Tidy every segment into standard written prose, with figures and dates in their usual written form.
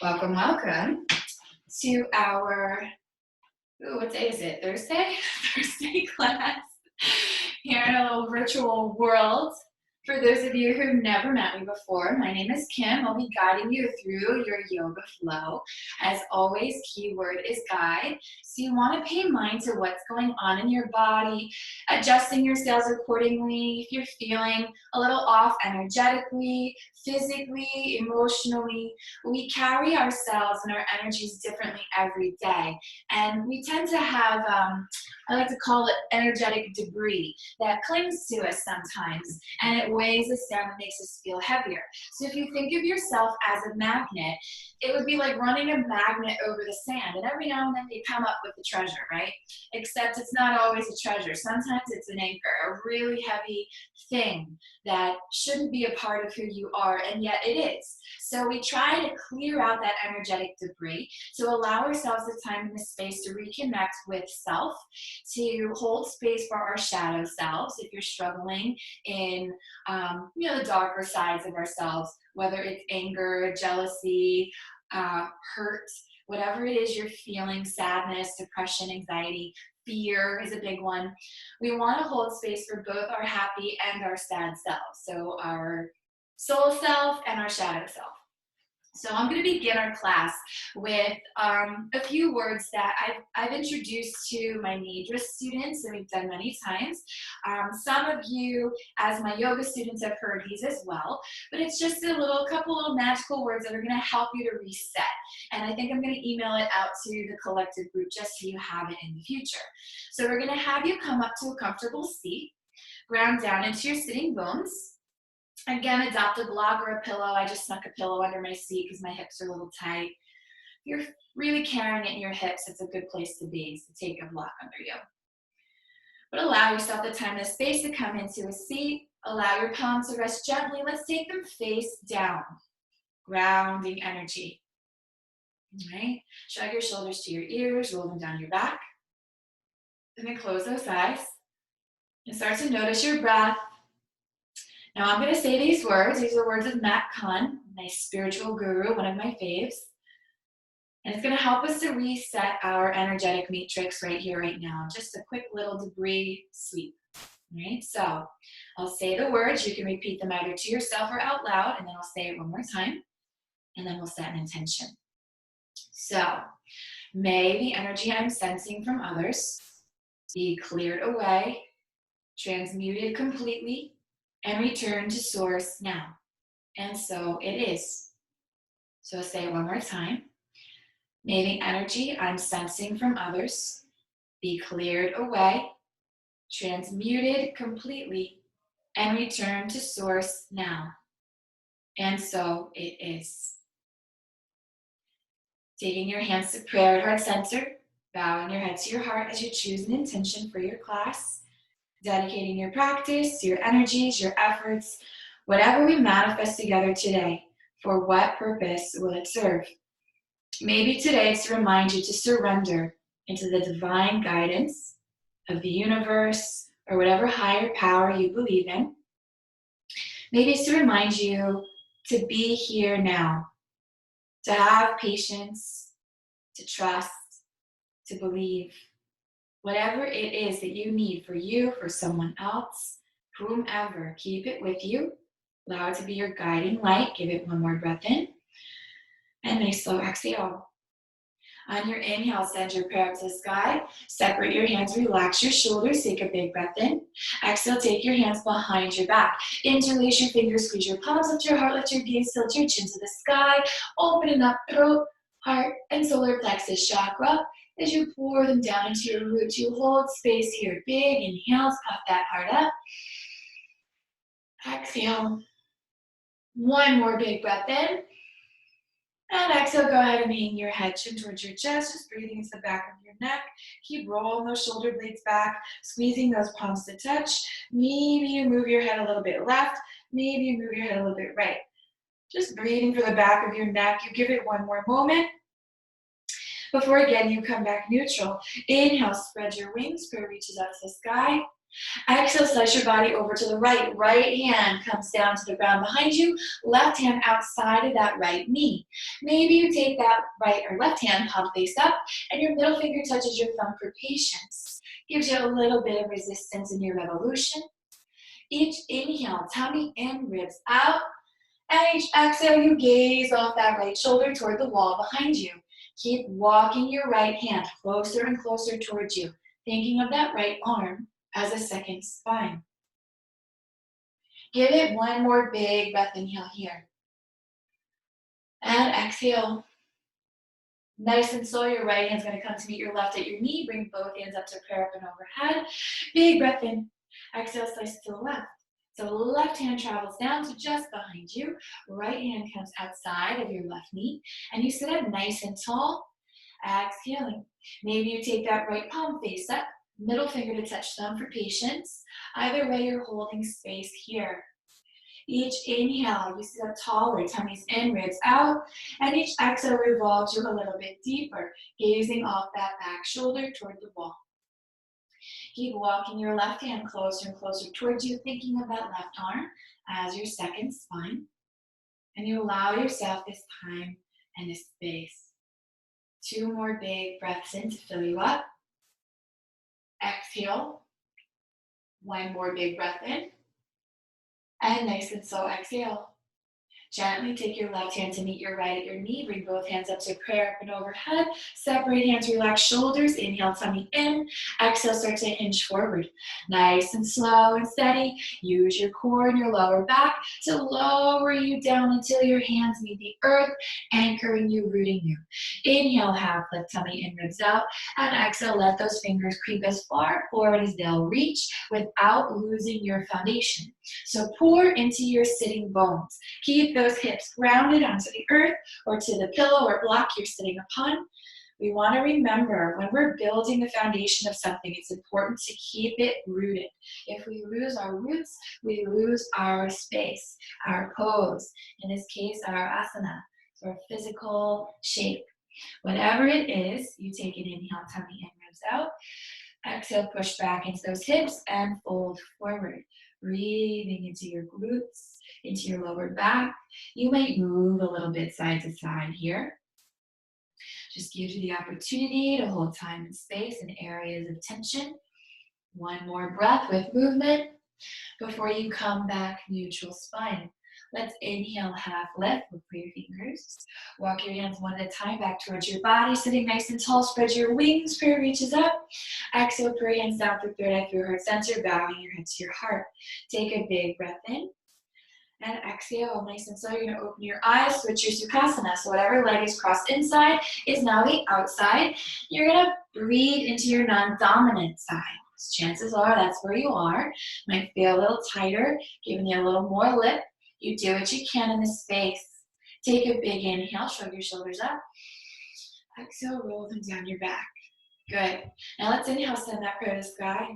Welcome, welcome to our, what day is it? Thursday? Thursday class here in a little virtual world. For those of you who've never met me before, my name is Kim. I'll be guiding you through your yoga flow. As always, keyword is guide. So you want to pay mind to what's going on in your body, adjusting your scales accordingly. If you're feeling a little off energetically, physically, emotionally, we carry ourselves and our energies differently every day. And we tend to have, I like to call it energetic debris that clings to us sometimes, and it weighs us down and makes us feel heavier. So if you think of yourself as a magnet, it would be like running a magnet over the sand, and every now and then you come up with the treasure, right? Except it's not always a treasure. Sometimes it's an anchor, a really heavy thing that shouldn't be a part of who you are, and yet it is. So we try to clear out that energetic debris to allow ourselves the time and the space to reconnect with self, to hold space for our shadow selves. If you're struggling in the darker sides of ourselves, whether it's anger, jealousy, hurt, whatever it is you're feeling, sadness, depression, anxiety, fear is a big one. We want to hold space for both our happy and our sad selves. So our soul self and our shadow self. So I'm going to begin our class with a few words that I've introduced to my Nidra students, and we've done many times. Some of you, as my yoga students, have heard these as well, but it's just a couple little magical words that are going to help you to reset. And I think I'm going to email it out to the collective group just so you have it in the future. So we're going to have you come up to a comfortable seat, ground down into your sitting bones. Again, adopt a block or a pillow. I just snuck a pillow under my seat because my hips are a little tight. If you're really carrying it in your hips, it's a good place to be, so take a block under you. But allow yourself the time and the space to come into a seat. Allow your palms to rest gently. Let's take them face down. Grounding energy. All right. Shrug your shoulders to your ears, roll them down your back. And then close those eyes. And start to notice your breath. Now I'm going to say these words. These are words of Matt Kahn, my spiritual guru, one of my faves. And it's going to help us to reset our energetic matrix right here, right now. Just a quick little debris sweep. All right, so I'll say the words. You can repeat them either to yourself or out loud, and then I'll say it one more time, and then we'll set an intention. So, may the energy I'm sensing from others be cleared away, transmuted completely, and return to source now. And so it is. So say it one more time. May the energy I'm sensing from others be cleared away, transmuted completely, and return to source now. And so it is. Taking your hands to prayer at heart center, bowing your head to your heart as you choose an intention for your class. Dedicating your practice, your energies, your efforts, whatever we manifest together today, for what purpose will it serve? Maybe today it's to remind you to surrender into the divine guidance of the universe or whatever higher power you believe in. Maybe it's to remind you to be here now, to have patience, to trust, to believe. Whatever it is that you need for you, for someone else, whomever, keep it with you. Allow it to be your guiding light. Give it one more breath in. And nice slow exhale. On your inhale, send your prayer up to the sky. Separate your hands, relax your shoulders. Take a big breath in. Exhale, take your hands behind your back. Interlace your fingers, squeeze your palms, lift your heart, lift your gaze, tilt your chin to the sky. Opening up throat, heart, and solar plexus chakra. As you pour them down into your roots, you hold space here. Big inhales, puff that heart up. Exhale. One more big breath in. And exhale, go ahead and hang your head chin towards your chest, just breathing into the back of your neck. Keep rolling those shoulder blades back, squeezing those palms to touch. Maybe you move your head a little bit left. Maybe you move your head a little bit right. Just breathing for the back of your neck. You give it one more moment. Before again you come back neutral. Inhale, spread your wings, prayer reaches up to the sky. Exhale, slice your body over to the right. Right hand comes down to the ground behind you. Left hand outside of that right knee. Maybe you take that right or left hand, palm face up, and your middle finger touches your thumb for patience. Gives you a little bit of resistance in your revolution. Each inhale, tummy in, ribs out. And each exhale, you gaze off that right shoulder toward the wall behind you. Keep walking your right hand closer and closer towards you, thinking of that right arm as a second spine. Give it one more big breath inhale here. And exhale. Nice and slow, your right hand's gonna come to meet your left at your knee. Bring both hands up to prayer up and overhead. Big breath in. Exhale, slice to the left. So left hand travels down to just behind you. Right hand comes outside of your left knee. And you sit up nice and tall. Exhaling. Maybe you take that right palm face up. Middle finger to touch thumb for patience. Either way, you're holding space here. Each inhale, you sit up taller, tummies in, ribs out. And each exhale revolves you a little bit deeper, gazing off that back shoulder toward the wall. Keep walking your left hand closer and closer towards you, thinking of that left arm as your second spine. And you allow yourself this time and this space. 2 more big breaths in to fill you up. Exhale. 1 more big breath in. And nice and slow exhale. Gently take your left hand to meet your right at your knee. Bring both hands up to prayer up and overhead. Separate hands, relax shoulders. Inhale, tummy in. Exhale, start to hinge forward. Nice and slow and steady. Use your core and your lower back to lower you down until your hands meet the earth, anchoring you, rooting you. Inhale, half lift, tummy in, ribs out. And exhale, let those fingers creep as far forward as they'll reach without losing your foundation. So pour into your sitting bones. Keep those hips grounded onto the earth or to the pillow or block you're sitting upon. We want to remember when we're building the foundation of something, it's important to keep it rooted. If we lose our roots, we lose our space, our pose, in this case, our asana, so our physical shape. Whatever it is, you take an inhale, tummy in, ribs out. Exhale, push back into those hips and fold forward. Breathing into your glutes, into your lower back. You might move a little bit side to side here. Just gives you the opportunity to hold time and space in areas of tension. 1 more breath with movement before you come back neutral spine. Let's inhale, half lift, look for your fingers. Walk your hands one at a time back towards your body, sitting nice and tall. Spread your wings, prayer reaches up. Exhale, put your hands down for third eye through heart center, bowing your head to your heart. Take a big breath in. And exhale, nice and slow. You're going to open your eyes, switch your Sukhasana. So whatever leg is crossed inside is now the outside. You're going to breathe into your non-dominant side. Chances are that's where you are. Might feel a little tighter, giving you a little more lift. You do what you can in this space. Take a big inhale, shrug your shoulders up. Exhale, roll them down your back. Good. Now let's inhale, send that prayer to the sky.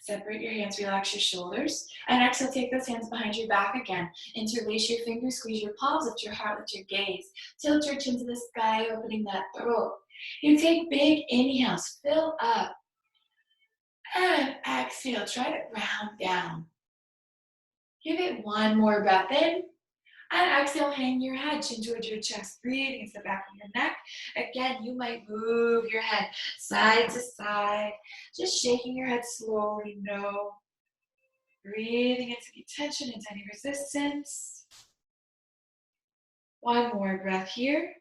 Separate your hands, relax your shoulders. And exhale, take those hands behind your back again. Interlace your fingers, squeeze your palms, lift your heart, lift your gaze. Tilt your chin to the sky, opening that throat. You take big inhales, fill up. And exhale, try to round down. Give it 1 more breath in. And exhale, hang your head, chin towards your chest, breathing into the back of your neck. Again, you might move your head side to side, just shaking your head slowly, no. Breathing into any tension, into any resistance. 1 more breath here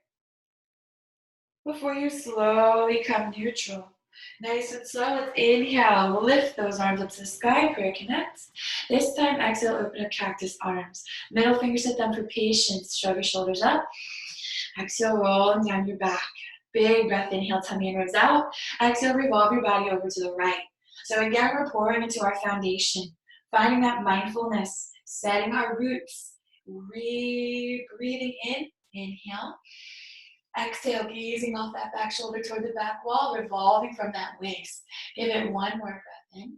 before you slowly come neutral. Nice and slow, let's inhale, lift those arms up to the sky, prayer connects. This time, exhale, open up cactus arms. Middle finger sit down for patience, shrug your shoulders up. Exhale, rolling down your back. Big breath, inhale, tummy and ribs out. Exhale, revolve your body over to the right. So again, we're pouring into our foundation, finding that mindfulness, setting our roots, breathing in, inhale. Exhale, gazing off that back shoulder toward the back wall, revolving from that waist. Give it 1 more breath in.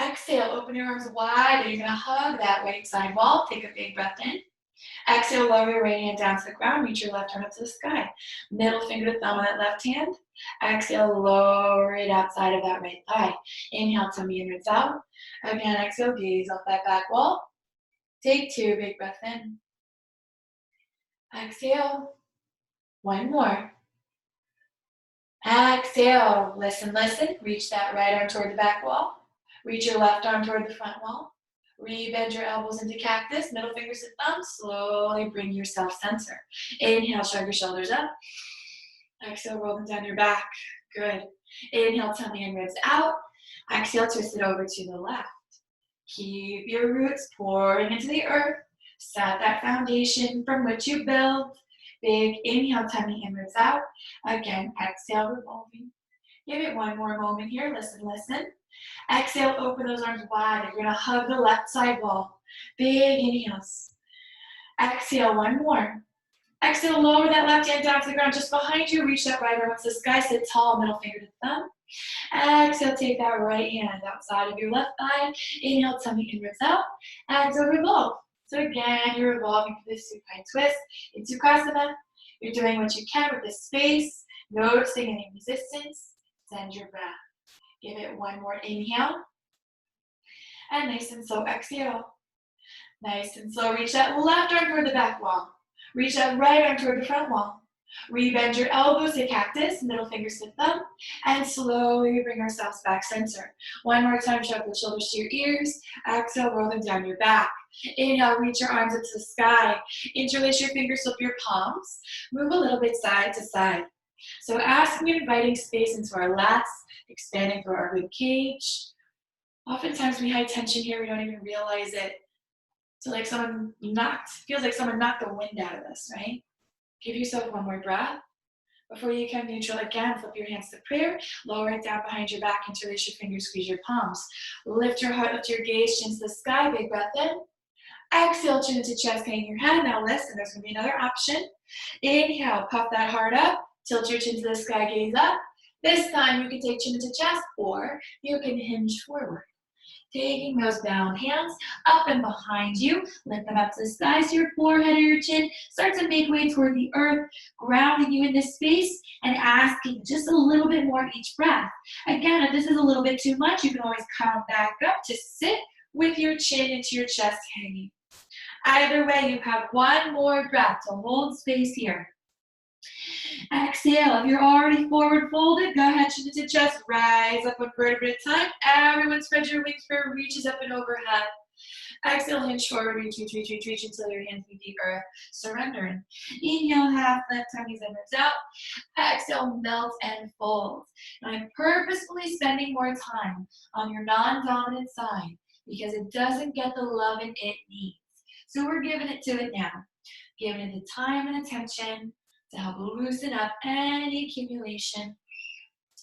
Exhale, open your arms wide, and you're going to hug that right side wall. Take a big breath in. Exhale, lower your right hand down to the ground. Reach your left arm up to the sky. Middle finger to thumb on that left hand. Exhale, lower it outside of that right thigh. Inhale, tummy inwards out. Again, exhale, gaze off that back wall. Take 2, big breath in. Exhale. One more. Exhale. Listen, listen. Reach that right arm toward the back wall. Reach your left arm toward the front wall. Rebend your elbows into cactus. Middle fingers to thumb. Slowly bring yourself center. Inhale, shrug your shoulders up. Exhale, roll them down your back. Good. Inhale, tummy and ribs out. Exhale, twist it over to the left. Keep your roots pouring into the earth. Set that foundation from which you build. Big inhale, tummy and ribs out. Again, exhale, revolving. Give it one more moment here. Listen, listen. Exhale, open those arms wide. You're going to hug the left side wall. Big inhales. Exhale, one more. Exhale, lower that left hand down to the ground just behind you. Reach that right arm up to the sky. Sit tall, middle finger to thumb. Exhale, take that right hand outside of your left thigh. Inhale, tummy and ribs out. Exhale, revolve. So again, you're revolving for this supine twist in Sukhasana. You're doing what you can with this space, noticing any resistance. Send your breath. Give it one more inhale. And nice and slow, exhale. Nice and slow, reach that left arm toward the back wall. Reach that right arm toward the front wall. Rebend your elbows to cactus, middle fingers to thumb, and slowly bring ourselves back center. One more time, shrug the shoulders to your ears. Exhale, roll them down your back. Inhale, reach your arms up to the sky. Interlace your fingers, flip your palms. Move a little bit side to side. So asking and inviting space into our lats, expanding through our rib cage. Oftentimes we hide tension here, we don't even realize it. So like feels like someone knocked the wind out of us, right? Give yourself one more breath. Before you come neutral again, flip your hands to prayer. Lower it down behind your back, interlace your fingers, squeeze your palms. Lift your heart, lift your gaze, chin to the sky, big breath in. Exhale, chin to chest, hang your head. Now listen, there's gonna be another option. Inhale, puff that heart up, tilt your chin to the sky, gaze up. This time you can take chin to chest, or you can hinge forward. Taking those bound hands up and behind you, lift them up to the sky so your forehead or your chin starts to make way toward the earth, grounding you in this space and asking just a little bit more each breath. Again, if this is a little bit too much, you can always come back up to sit with your chin into your chest hanging. Either way, you have one more breath to hold space here. Exhale, if you're already forward folded, go ahead, chin to chest, rise up one vertebra at a time. Everyone spread your wings, prayer reaches up and overhead. Exhale, hinge forward, reach, reach, reach, reach, reach until your hands meet the earth, surrendering. Inhale, half lift, tummies and ribs out. Exhale, melt and fold. And I'm purposefully spending more time on your non-dominant side because it doesn't get the love it needs. So we're giving it to it now. Giving it the time and attention to help loosen up any accumulation.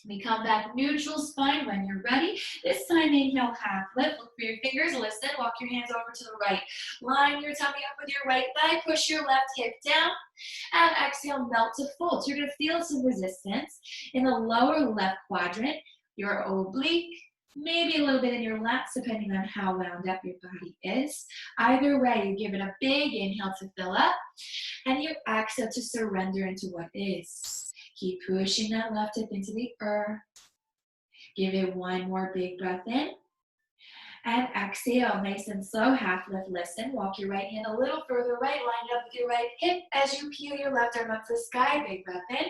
We come back neutral spine when you're ready. This time, inhale, half lift. Look for your fingers. Listen. Walk your hands over to the right. Line your tummy up with your right thigh. Push your left hip down. And exhale, melt to fold. So you're going to feel some resistance in the lower left quadrant, your oblique, maybe a little bit in your lats, depending on how wound up your body is. Either way, you give it a big inhale to fill up, and you exhale to surrender into what is. Keep pushing that left hip into the earth. Give it one more big breath in. And exhale, nice and slow, half lift, listen. Walk your right hand a little further right, line it up with your right hip as you peel your left arm up to the sky, big breath in.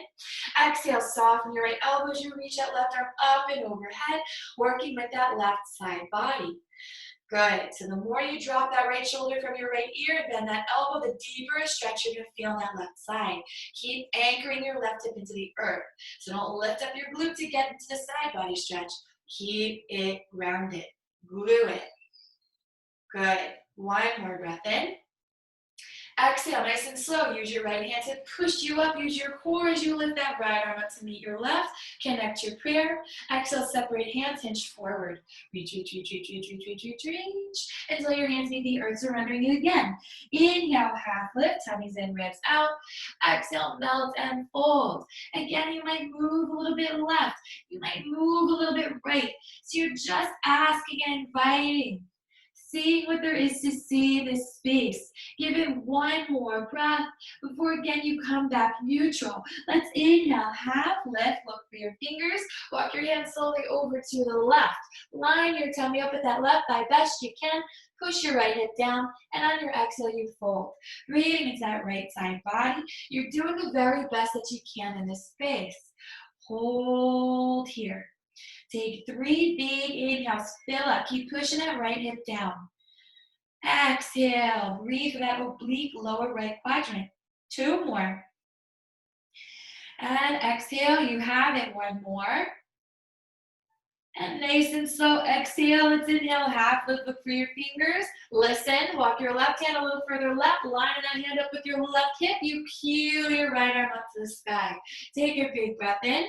Exhale, soften your right elbow as you reach that left arm up and overhead, working with that left side body. Good, so the more you drop that right shoulder from your right ear, bend that elbow, the deeper a stretch you're gonna feel on that left side. Keep anchoring your left hip into the earth. So don't lift up your glute to get into the side body stretch. Keep it grounded. Glue it. Good. One more breath in. Exhale, nice and slow. Use your right hand to push you up. Use your core as you lift that right arm up to meet your left. Connect your prayer. Exhale, separate hands, hinge forward. Reach, reach, reach, reach, reach, reach, reach, reach, reach, until your hands meet the earth, surrendering you again. Inhale, half lift, tummies in, ribs out. Exhale, melt and fold. Again, you might move a little bit left. You might move a little bit right. So you're just asking and inviting seeing what there is to see in this space. Give it one more breath before again you come back neutral. Let's inhale, half lift, look for your fingers, walk your hands slowly over to the left. Line your tummy up with that left thigh best you can. Push your right hip down, and on your exhale, you fold. Breathing into that right side body. You're doing the very best that you can in this space. Hold here. Take 3 big inhales, fill up. Keep pushing that right hip down. Exhale, breathe for that oblique lower right quadrant. 2 more. And exhale, you have it. 1 more. And nice and slow, exhale, let's inhale, half lift, look for your fingers. Listen, walk your left hand a little further left, line that hand up with your left hip. You peel your right arm up to the sky. Take a big breath in.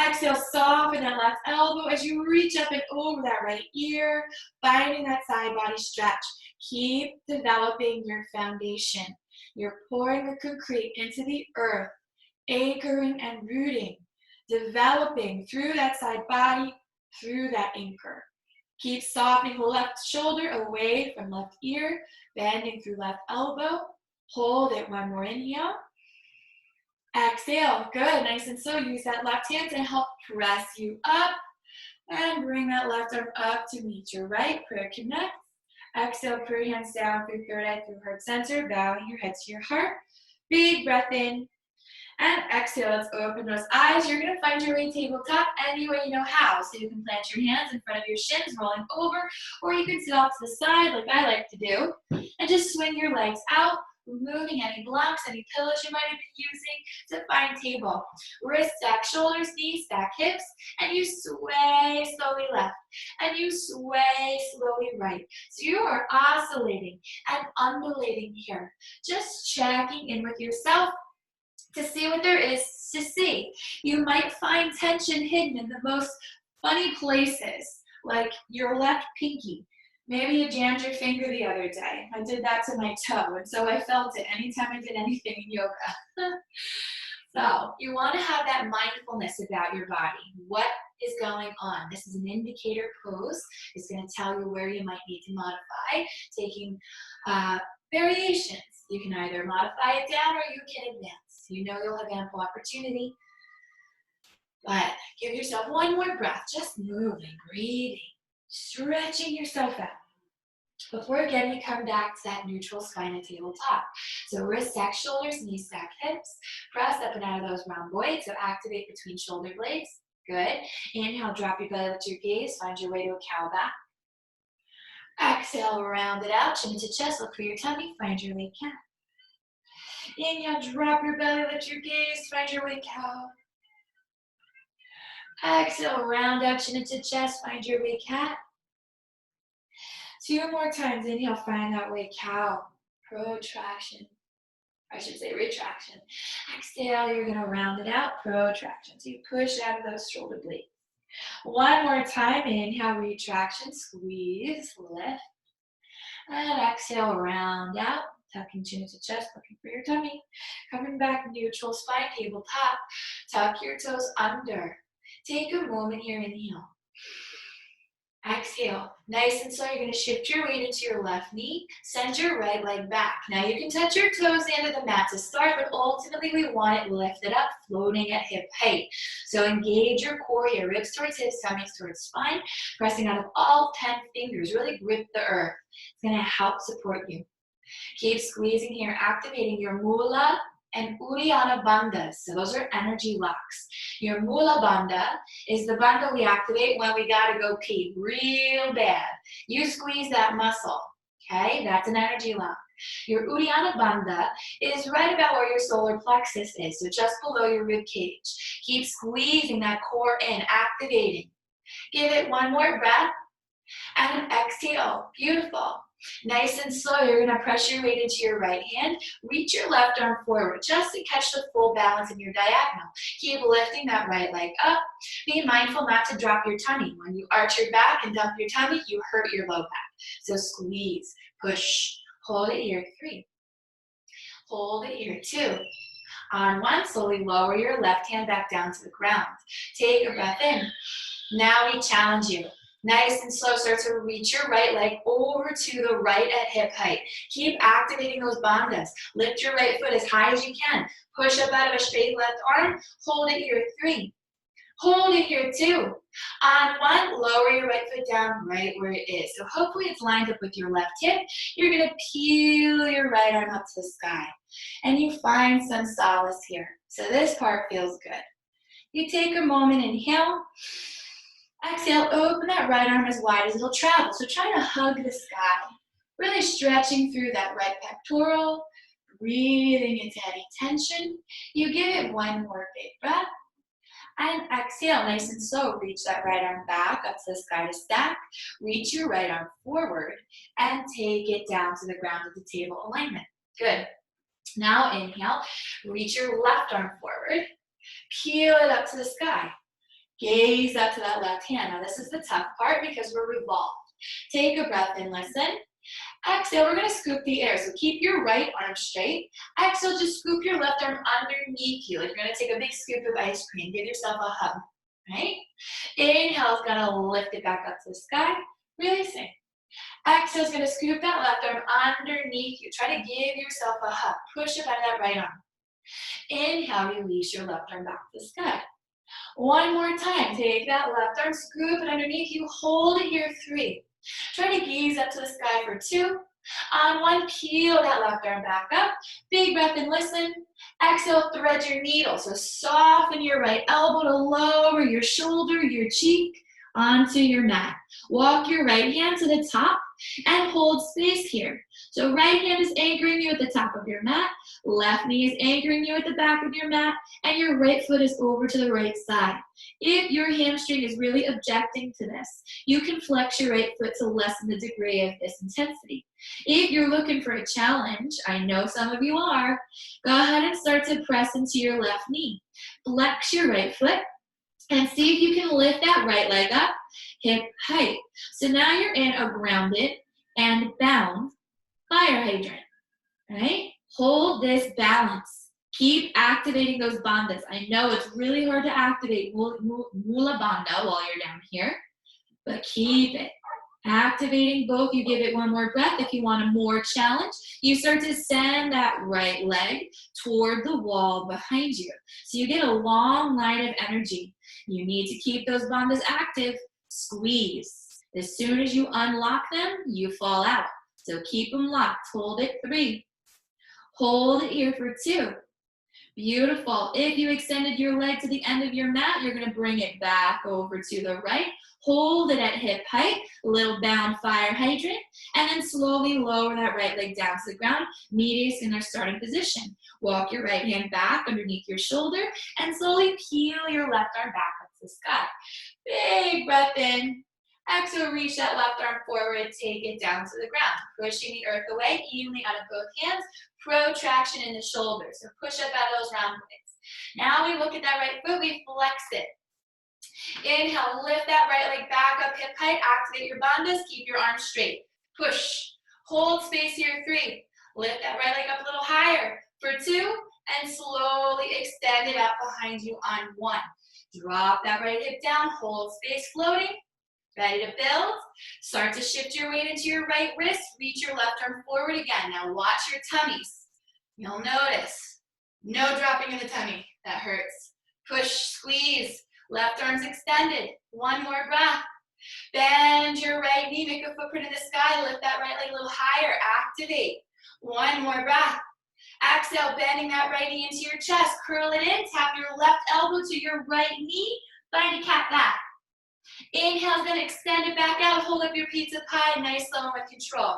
Exhale, soften that left elbow as you reach up and over that right ear, finding that side body stretch. Keep developing your foundation. You're pouring the concrete into the earth, anchoring and rooting, developing through that side body, through that anchor. Keep softening the left shoulder away from left ear, bending through left elbow. Hold it, 1 more inhale. Exhale, good, nice and slow. Use that left hand to help press you up and bring that left arm up to meet your right. Prayer connect. Exhale, prayer hands down through third eye, through heart center, bowing your head to your heart. Big breath in. And exhale, let's open those eyes. You're gonna find your way tabletop any way you know how. So you can plant your hands in front of your shins, rolling over, or you can sit off to the side like I like to do, and just swing your legs out, removing any blocks, any pillows you might have been using to find table. Wrist stack, shoulders, knees stack, hips, and you sway slowly left, and you sway slowly right. So you are oscillating and undulating here, just checking in with yourself to see what there is to see. You might find tension hidden in the most funny places, like your left pinky. Maybe you jammed your finger the other day. I did that to my toe, and so I felt it anytime I did anything in yoga. So you want to have that mindfulness about your body. What is going on? This is an indicator pose. It's going to tell you where you might need to modify, taking variations. You can either modify it down or you can advance. You know you'll have ample opportunity. But give yourself 1 more breath, just moving, breathing, stretching yourself out. Before again you come back to that neutral spine and tabletop. So wrist stack shoulders, knees stack hips. Press up and out of those round voids. So activate between shoulder blades. Good. Inhale, drop your belly, lift your gaze. Find your way to a cow back. Exhale, round it out, chin into chest, look for your tummy, find your way cat. Inhale, drop your belly, lift your gaze, find your way cow. Exhale, round out, chin into chest, find your way cat. 2 more times, inhale, find that way cow. Protraction, I should say retraction. Exhale, you're gonna round it out, protraction. So you push out of those shoulder blades. 1 more time, inhale, retraction, squeeze, lift. And exhale, round out, tucking chin into chest, looking for your tummy. Coming back, neutral spine, tabletop. Tuck your toes under. Take a moment here, inhale. Exhale, nice and slow, you're gonna shift your weight into your left knee, send your right leg back. Now you can touch your toes into the mat to start, but ultimately we want it lifted up, floating at hip height. So engage your core here, ribs towards hips, tummy towards spine, pressing out of all 10 fingers, really grip the earth. It's gonna help support you. Keep squeezing here, activating your mula and uddiyana bandhas. So those are energy locks. Your mula bandha is the bandha we activate when we gotta go pee real bad. You squeeze that muscle, okay? That's an energy lock. Your uddiyana bandha is right about where your solar plexus is, so just below your rib cage. Keep squeezing that core in, activating. Give it 1 more breath and exhale. Beautiful. Nice and slow, you're gonna press your weight into your right hand. Reach your left arm forward just to catch the full balance in your diagonal. Keep lifting that right leg up. Be mindful not to drop your tummy. When you arch your back and dump your tummy, you hurt your low back. So squeeze, push, hold it here, 3. Hold it here, 2. On 1, slowly lower your left hand back down to the ground. Take a breath in. Now we challenge you. Nice and slow, start to reach your right leg over to the right at hip height. Keep activating those bandhas. Lift your right foot as high as you can. Push up out of a straight left arm. Hold it here, 3. Hold it here, 2. On 1, lower your right foot down right where it is. So hopefully it's lined up with your left hip. You're gonna peel your right arm up to the sky. And you find some solace here. So this part feels good. You take a moment, inhale. Exhale, open that right arm as wide as it'll travel. So try to hug the sky. Really stretching through that right pectoral. Breathing into any tension. You give it one more big breath. And exhale, nice and slow. Reach that right arm back up to the sky to stack. Reach your right arm forward and take it down to the ground at the table alignment. Good. Now inhale, reach your left arm forward. Peel it up to the sky. Gaze up to that left hand. Now this is the tough part because we're revolved. Take a breath in, listen. Exhale, we're gonna scoop the air. So keep your right arm straight. Exhale, just scoop your left arm underneath you. Like you're gonna take a big scoop of ice cream. Give yourself a hug, right? Inhale is gonna lift it back up to the sky. Releasing. Exhale is gonna scoop that left arm underneath you. Try to give yourself a hug. Push it by that right arm. Inhale, release your left arm back to the sky. One more time. Take that left arm, scoop it underneath you. Hold it here, 3. Try to gaze up to the sky for 2. On 1, peel that left arm back up. Big breath and listen. Exhale, thread your needle. So soften your right elbow to lower your shoulder, your cheek onto your mat. Walk your right hand to the top and hold space here. So right hand is anchoring you at the top of your mat. Left knee is anchoring you at the back of your mat. And your right foot is over to the right side. If your hamstring is really objecting to this, you can flex your right foot to lessen the degree of this intensity. If you're looking for a challenge, I know some of you are, go ahead and start to press into your left knee. Flex your right foot and see if you can lift that right leg up, hip height. So now you're in a grounded and bound fire hydrant, right? Hold this balance. Keep activating those bandhas. I know it's really hard to activate Mula Bandha while you're down here, but keep it. Activating both. You give it one more breath. If you want a more challenge, you start to send that right leg toward the wall behind you. So you get a long line of energy. You need to keep those bandhas active. Squeeze. As soon as you unlock them, you fall out. So keep them locked. Hold it, 3. Hold it here for 2. Beautiful. If you extended your leg to the end of your mat, you're going to bring it back over to the right. Hold it at hip height, a little bound fire hydrant, and then slowly lower that right leg down to the ground. Medius in our starting position. Walk your right hand back underneath your shoulder and slowly peel your left arm back up to the sky. Big breath in. Exhale, reach that left arm forward, take it down to the ground. Pushing the earth away evenly out of both hands. Protraction in the shoulders. So push up out of those round legs. Now we look at that right foot, we flex it. Inhale, lift that right leg back up, hip height, activate your bandhas, keep your arms straight. Push. Hold space here, 3. Lift that right leg up a little higher for 2, and slowly extend it out behind you on 1. Drop that right hip down, hold space floating. Ready to build? Start to shift your weight into your right wrist. Reach your left arm forward again. Now watch your tummies. You'll notice. No dropping in the tummy. That hurts. Push, squeeze. Left arm's extended. One more breath. Bend your right knee. Make a footprint in the sky. Lift that right leg a little higher. Activate. One more breath. Exhale, bending that right knee into your chest. Curl it in. Tap your left elbow to your right knee. Find a cat back. Inhale, then extend it back out. Hold up your pizza pie, nice, slow, and with control.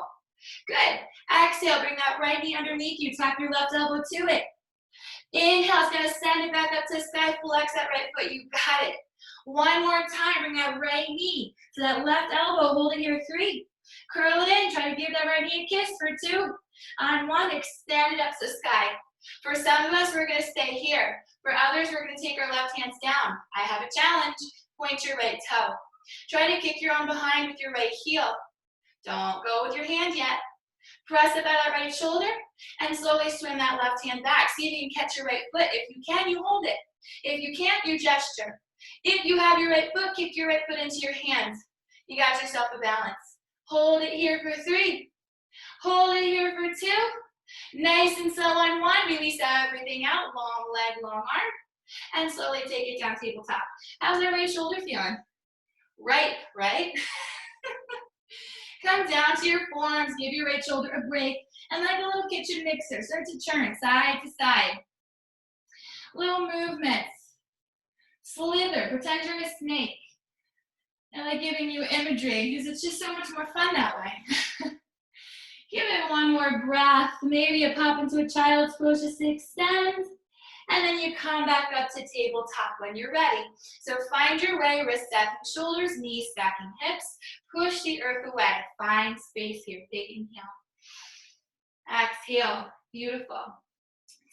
Good. Exhale, bring that right knee underneath you. Tap your left elbow to it. Inhale, it's going to send it back up to the sky. Flex that right foot. You got it. One more time. Bring that right knee to that left elbow. Hold it here, 3. Curl it in. Try to give that right knee a kiss for 2. On 1, extend it up to the sky. For some of us, we're going to stay here. For others, we're going to take our left hands down. I have a challenge. Point your right toe. Try to kick your arm behind with your right heel. Don't go with your hand yet. Press up at that right shoulder and slowly swim that left hand back. See if you can catch your right foot. If you can, you hold it. If you can't, you gesture. If you have your right foot, kick your right foot into your hands. You got yourself a balance. Hold it here for 3. Hold it here for 2. Nice and slow on 1. Release everything out. Long leg, long arm. And slowly take it down tabletop. How's that right shoulder feeling? Right, right? Come down to your forearms. Give your right shoulder a break. And like a little kitchen mixer, start to turn side to side. Little movements. Slither. Pretend you're a snake. I like giving you imagery because it's just so much more fun that way. Give it one more breath. Maybe you pop into a child's pose just to extend. And then you come back up to tabletop when you're ready. So find your way, wrist stacking shoulders, knees stacking hips. Push the earth away. Find space here. Big inhale. Exhale. Beautiful.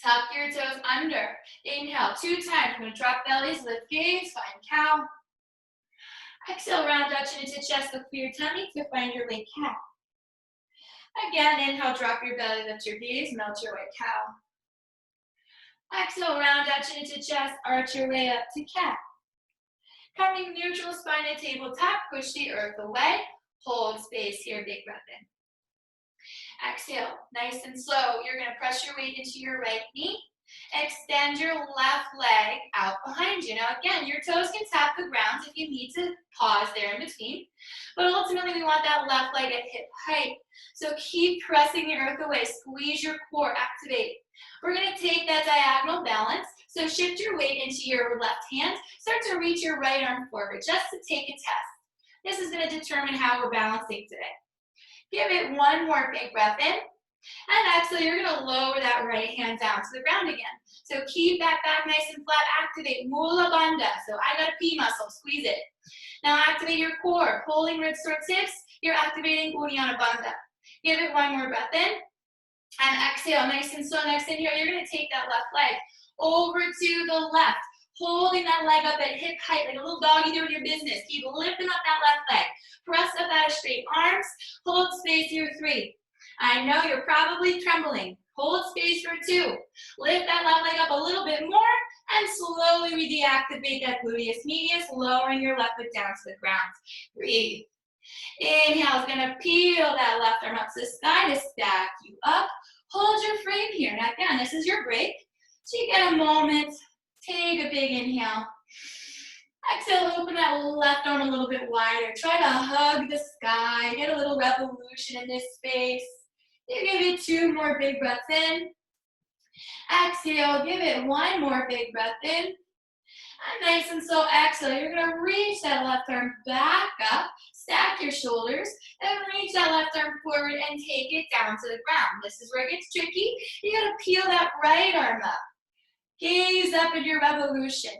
Tuck your toes under. Inhale 2 times. I'm going to drop bellies, lift gaze, find cow. Exhale, round out chin into chest, look for your tummy to find your lay cat. Again, inhale, drop your belly, lift your gaze, melt your way cow. Exhale, round out chin into chest, arch your way up to cat. Coming neutral spine to tabletop, push the earth away. Hold space here, big breath in. Exhale, nice and slow. You're going to press your weight into your right knee. Extend your left leg out behind you. Now again, your toes can tap the ground if you need to pause there in between. But ultimately, we want that left leg at hip height. So keep pressing the earth away. Squeeze your core, activate. We're going to take that diagonal balance. So shift your weight into your left hand. Start to reach your right arm forward just to take a test. This is going to determine how we're balancing today. Give it one more big breath in. And exhale, you're going to lower that right hand down to the ground again. So keep that back nice and flat. Activate Mula Bandha. So I got a P muscle. Squeeze it. Now activate your core. Pulling ribs towards hips. You're activating Uddiyana Bandha. Give it one more breath in. And exhale, nice and slow. Next inhale, you're going to take that left leg over to the left. Holding that leg up at hip height like a little doggy doing your business. Keep lifting up that left leg. Press up out of straight arms. Hold space here, 3. I know you're probably trembling. Hold space for 2. Lift that left leg up a little bit more and slowly deactivate that gluteus medius, lowering your left foot down to the ground. Breathe. Inhale is going to peel that left arm up to the sky to stack you up. Hold your frame here. Now again, this is your break. So you get a moment. Take a big inhale. Exhale, open that left arm a little bit wider. Try to hug the sky. Get a little revolution in this space. You give it 2 more big breaths in. Exhale, give it 1 more big breath in. And nice and slow exhale. You're going to reach that left arm back up. Stack your shoulders. And reach that left arm forward and take it down to the ground. This is where it gets tricky. You got to peel that right arm up. Gaze up at your revolution.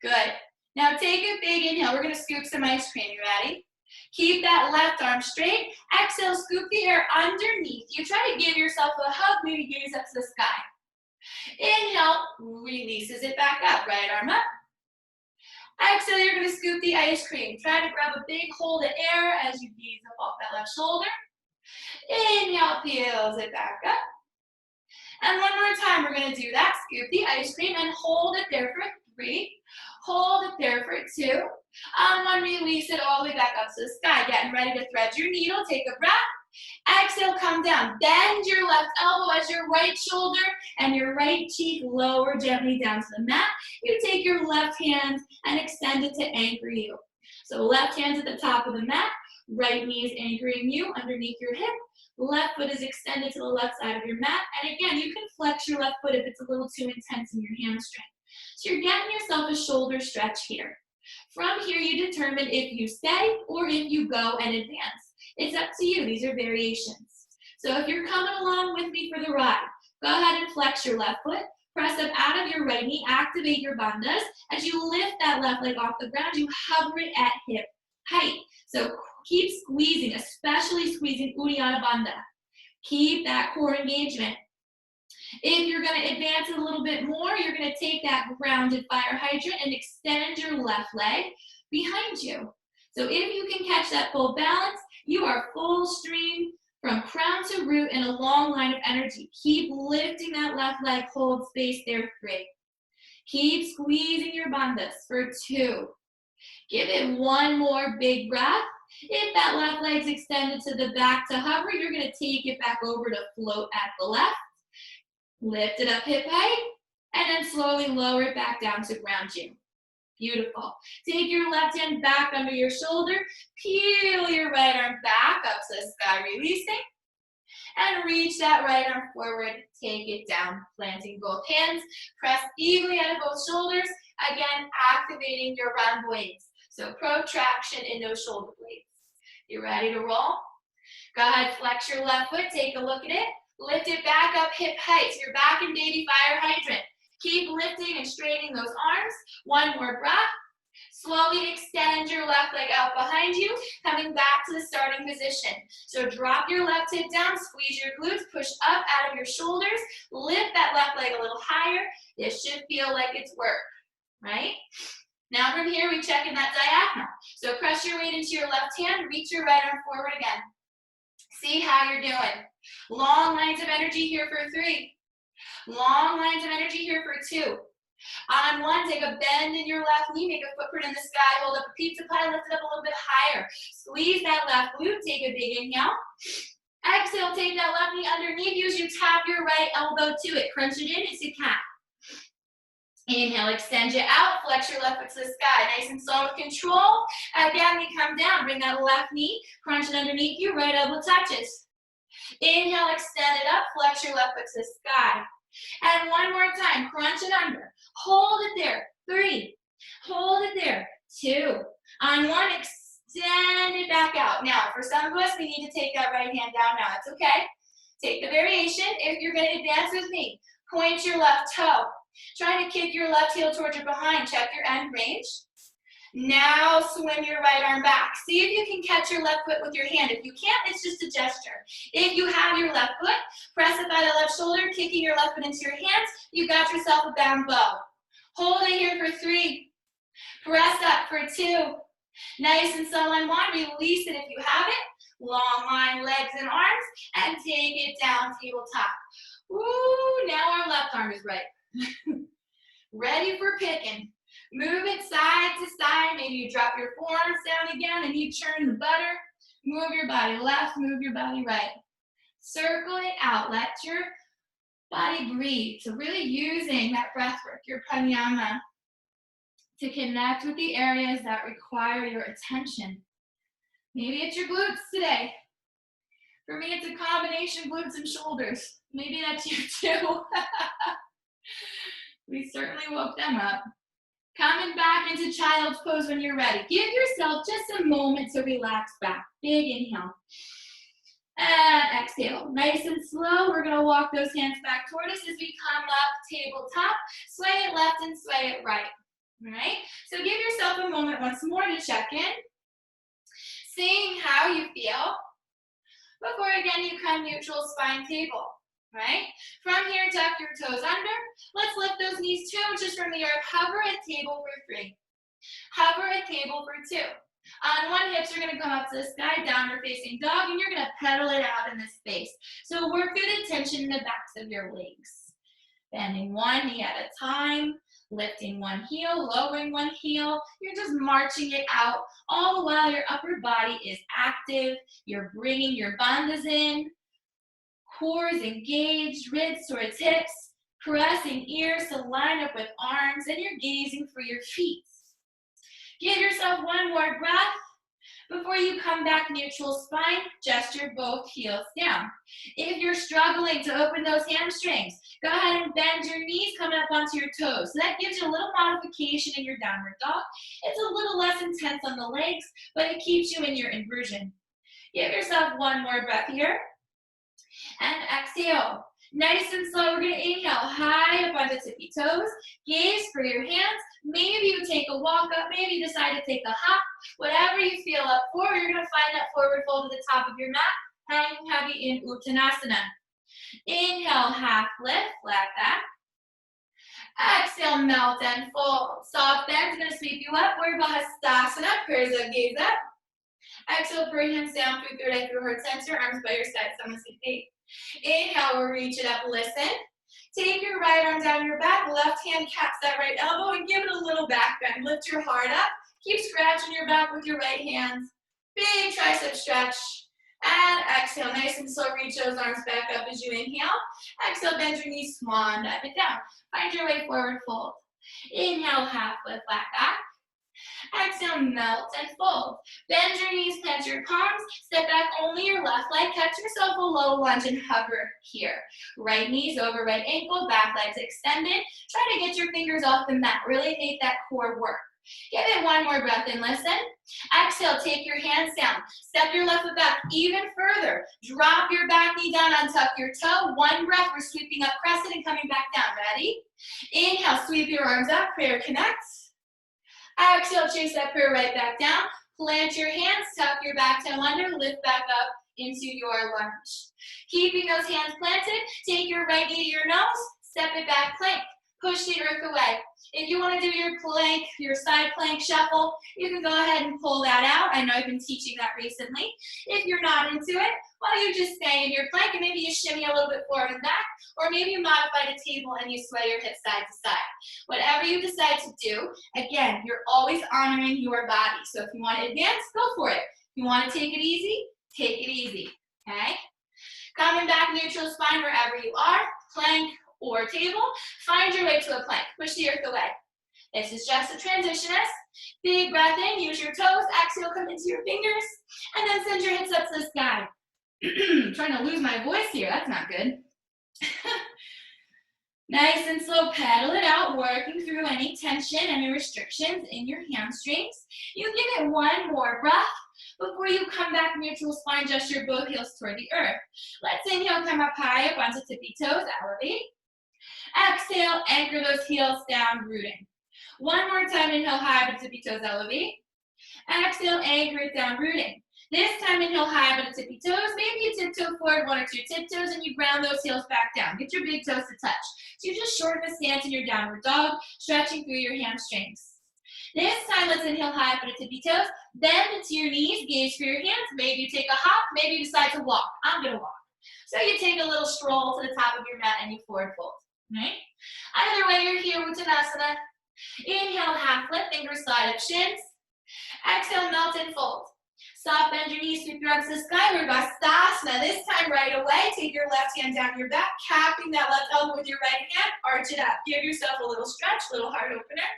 Good. Now take a big inhale. We're going to scoop some ice cream. You ready? Keep that left arm straight. Exhale, scoop the air underneath. You try to give yourself a hug, maybe gaze up to the sky. Inhale, releases it back up. Right arm up. Exhale, you're going to scoop the ice cream. Try to grab a big hold of air as you gaze up off that left shoulder. Inhale, peels it back up. And one more time, we're going to do that. Scoop the ice cream and hold it there for 3. Hold it there for 2. On 1, release it all the way back up to the sky. Getting ready to thread your needle. Take a breath. Exhale, come down. Bend your left elbow as your right shoulder and your right cheek lower gently down to the mat. You take your left hand and extend it to anchor you. So left hand at the top of the mat. Right knee is anchoring you underneath your hip. Left foot is extended to the left side of your mat. And again, you can flex your left foot if it's a little too intense in your hamstring. So you're getting yourself a shoulder stretch here. From here, you determine if you stay or if you go and advance. It's up to you. These are variations. So if you're coming along with me for the ride, go ahead and flex your left foot. Press up out of your right knee. Activate your bandhas. As you lift that left leg off the ground, you hover it at hip height. So keep squeezing, especially squeezing Uddiyana Bandha. Keep that core engagement. If you're going to advance it a little bit more, you're going to take that grounded fire hydrant and extend your left leg behind you. So if you can catch that full balance, you are full stream from crown to root in a long line of energy. Keep lifting that left leg, hold space there, 3. Keep squeezing your bandhas for 2. Give it 1 more big breath. If that left leg's extended to the back to hover, you're gonna take it back over to float at the left. Lift it up hip height, and then slowly lower it back down to ground you. Beautiful. Take your left hand back under your shoulder, peel your right arm back up to the sky, releasing, and reach that right arm forward, take it down, planting both hands, press evenly out of both shoulders, again, activating your round blades. So protraction in those shoulder blades. You ready to roll? Go ahead, flex your left foot, take a look at it, lift it back up hip height, so you're back in baby fire hydrant. Keep lifting and straightening those arms. One more breath. Slowly extend your left leg out behind you, coming back to the starting position. So drop your left hip down, squeeze your glutes, push up out of your shoulders, lift that left leg a little higher. This should feel like it's work, right? Now from here, we check in that diagonal. So press your weight into your left hand, reach your right arm forward again. See how you're doing. Long lines of energy here for 3. Long lines of energy here for 2. On 1, take a bend in your left knee, make a footprint in the sky, hold up a pizza pie, lift it up a little bit higher. Squeeze that left glute, take a big inhale. Exhale, take that left knee underneath you as you tap your right elbow to it. Crunch it in as you cat. Inhale, extend you out, flex your left foot to the sky. Nice and slow with control. Again, we come down, bring that left knee, crunch it underneath you, right elbow touches. Inhale, extend it up, flex your left foot to the sky. And one more time, crunch it under. Hold it there. 3. Hold it there. 2. On 1, extend it back out. Now, for some of us, we need to take that right hand down now. It's okay. Take the variation. If you're going to advance with me, point your left toe. Try to kick your left heel towards your behind. Check your end range. Now swing your right arm back. See if you can catch your left foot with your hand. If you can't, it's just a gesture. If you have your left foot, press it by the left shoulder, kicking your left foot into your hands. You got yourself a bound bow. Hold it here for 3. Press up for 2. Nice and slow on 1. Release it if you have it. Long line legs and arms, and take it down tabletop. Woo! Now our left arm is right. Ready for picking. Move it side to side. Maybe you drop your forearms down again and you turn the butter. Move your body left, move your body right. Circle it out. Let your body breathe. So really using that breath work, your pranayama, to connect with the areas that require your attention. Maybe it's your glutes today. For me, it's a combination glutes and shoulders. Maybe that's you too. We certainly woke them up. Coming back into child's pose when you're ready. Give yourself just a moment to relax back. Big inhale. And exhale. Nice and slow. We're going to walk those hands back toward us as we come up tabletop. Sway it left and sway it right. All right? So give yourself a moment once more to check in. Seeing how you feel. Before again you come neutral spine table. Right? From here, tuck your toes under. Let's lift those knees 2 inches from the earth. Hover at table for 3. Hover at table for 2. On 1, hips are going to come up to the sky, downward facing dog, and you're going to pedal it out in this space. So work good attention in the backs of your legs. Bending 1 knee at a time, lifting 1 heel, lowering 1 heel. You're just marching it out, all the while your upper body is active. You're bringing your bandhas in. Core is engaged, ribs towards hips, pressing ears to line up with arms, and you're gazing for your feet. Give yourself 1 more breath. Before you come back neutral spine, gesture both heels down. If you're struggling to open those hamstrings, go ahead and bend your knees, coming up onto your toes. So that gives you a little modification in your downward dog. It's a little less intense on the legs, but it keeps you in your inversion. Give yourself 1 more breath here. And exhale. Nice and slow, we're going to inhale high up on the tippy toes. Gaze for your hands. Maybe you take a walk up. Maybe you decide to take a hop. Whatever you feel up for, you're going to find that forward fold at the top of your mat. Hanging heavy in Uttanasana. Inhale, half lift, flat back. Exhale, melt and fold. Soft bend, going to sweep you up. Warrior Bahastasana, prayers of gaze up. Exhale, bring hands down through third eye through heart center, arms by your side, someone seat 8. Inhale, we'll reach it up, listen. Take your right arm down your back, left hand caps that right elbow and give it a little back bend. Lift your heart up. Keep scratching your back with your right hands. Big tricep stretch. And exhale, nice and slow, reach those arms back up as you inhale. Exhale, bend your knees, swan dive it down. Find your way forward, fold. Inhale, half lift, flat back. Exhale, melt and fold. Bend your knees, plant your palms. Step back only your left leg. Catch yourself a low lunge and hover here. Right knees over right ankle, back legs extended. Try to get your fingers off the mat. Really make that core work. Give it one more breath in, listen. Exhale, take your hands down. Step your left foot back even further. Drop your back knee down, untuck your toe. One breath, we're sweeping up crescent and coming back down. Ready? Inhale, sweep your arms up, prayer connects. Exhale, chase that prayer right back down. Plant your hands, tuck your back toe under, lift back up into your lunge. Keeping those hands planted, take your right knee to your nose, step it back, plank. Push the earth away. If you want to do your plank, your side plank shuffle, you can go ahead and pull that out. I know I've been teaching that recently. If you're not into it, well, you just stay in your plank and maybe you shimmy a little bit forward and back, or maybe you modify the table and you sway your hips side to side. Whatever you decide to do, again, you're always honoring your body. So if you want to advance, go for it. If you want to take it easy, okay? Coming back, neutral spine wherever you are, plank or table, find your way to a plank. Push the earth away. This is just a transitionist. Big breath in, use your toes, exhale, come into your fingers, and then send your hips up to the sky. Trying to lose my voice here, that's not good. Nice and slow, pedal it out, working through any tension, any restrictions in your hamstrings. You give it one more breath before you come back neutral spine, gesture both heels toward the earth. Let's inhale, come up high, up onto tippy toes, elevate. Exhale, anchor those heels down, rooting. One more time, inhale high, but tippy toes, elevate. Exhale, anchor it down, rooting. This time, inhale high, but tippy toes. Maybe you tiptoe forward, one or two tiptoes, and you ground those heels back down. Get your big toes to touch. So you just shorten the stance in your downward dog, stretching through your hamstrings. This time, let's inhale high, but tippy toes. Bend into your knees, gaze for your hands. Maybe you take a hop, maybe you decide to walk. I'm gonna walk. So you take a little stroll to the top of your mat and you forward fold. Right? Either way, you're here, Uttanasana. Inhale, half lift, fingers slide up shins. Exhale, melt and fold. Soft bend your knees, sweep your arms to the sky. Virabhastasana. This time, right away, take your left hand down your back, capping that left elbow with your right hand. Arch it up. Give yourself a little stretch, little heart opener.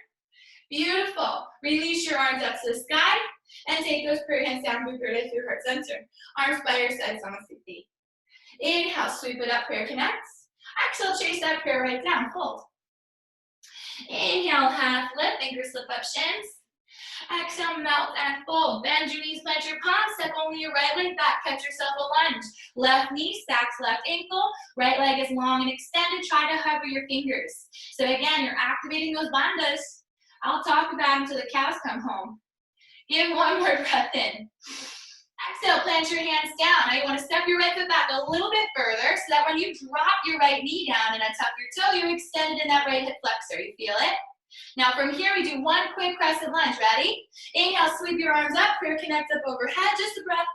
Beautiful. Release your arms up to the sky and take those prayer hands down, Vinyasa through heart center. Arms by your sides on the feet. Inhale, sweep it up, prayer connects. Exhale, chase that prayer right down, fold. Inhale, half lift, fingers slip up shins. Exhale, melt and fold. Bend your knees, plant your palms, step only your right leg back, catch yourself a lunge. Left knee stacks left ankle, right leg is long and extended, try to hover your fingers. So again, you're activating those bandhas. I'll talk about them till the cows come home. Give one more breath in. Exhale, plant your hands down. Now you want to step your right foot back a little bit further so that when you drop your right knee down and untuck your toe, you're extended in that right hip flexor. You feel it? Now from here, we do one quick crescent lunge. Ready? Inhale, sweep your arms up. Prayer connects up overhead. Just a breath.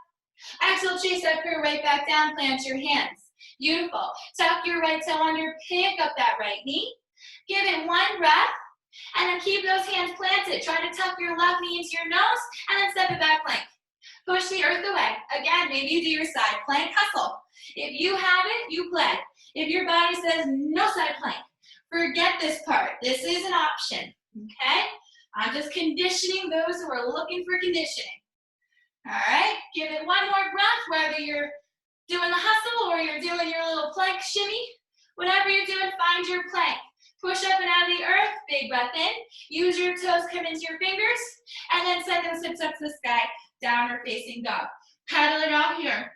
Exhale, chase that prayer right back down. Plant your hands. Beautiful. Tuck your right toe under. Pick up that right knee. Give it one breath. And then keep those hands planted. Try to tuck your left knee into your nose and then step it back plank. Push the earth away. Again, maybe you do your side plank hustle. If you have it, you play. If your body says no side plank, forget this part. This is an option, okay? I'm just conditioning those who are looking for conditioning. All right, give it one more breath, whether you're doing the hustle or you're doing your little plank shimmy. Whatever you're doing, find your plank. Push up and out of the earth, big breath in. Use your toes, come into your fingers, and then send those hips up to the sky. Downward facing dog. Paddle it out here.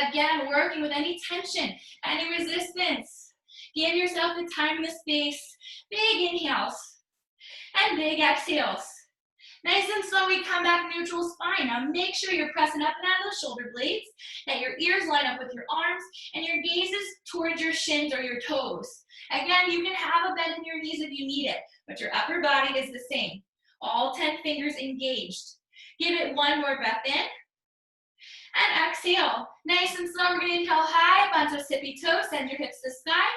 Again, working with any tension, any resistance. Give yourself the time and the space. Big inhales and big exhales. Nice and slow, we come back neutral spine. Now make sure you're pressing up and out of those shoulder blades, that your ears line up with your arms, and your gaze is towards your shins or your toes. Again, you can have a bend in your knees if you need it, but your upper body is the same. All 10 fingers engaged. Give it one more breath in. And exhale. Nice and slow, we're going to inhale high, up onto tippy toes, send your hips to the sky.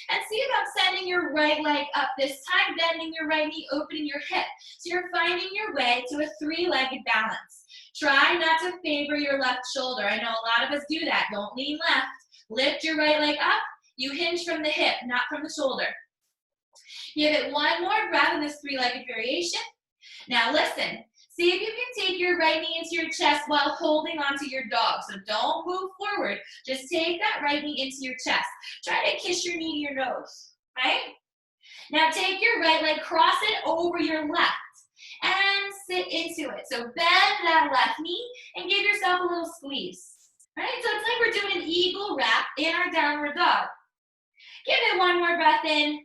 And see about sending your right leg up this time, bending your right knee, opening your hip. So you're finding your way to a three-legged balance. Try not to favor your left shoulder. I know a lot of us do that. Don't lean left. Lift your right leg up. You hinge from the hip, not from the shoulder. Give it one more breath in this three-legged variation. Now listen, see if you can take your right knee into your chest while holding onto your dog. So don't move forward. Just take that right knee into your chest. Try to kiss your knee to your nose, right? Now take your right leg, cross it over your left, and sit into it. So bend that left knee and give yourself a little squeeze, right? So it's like we're doing an eagle wrap in our downward dog. Give it one more breath in.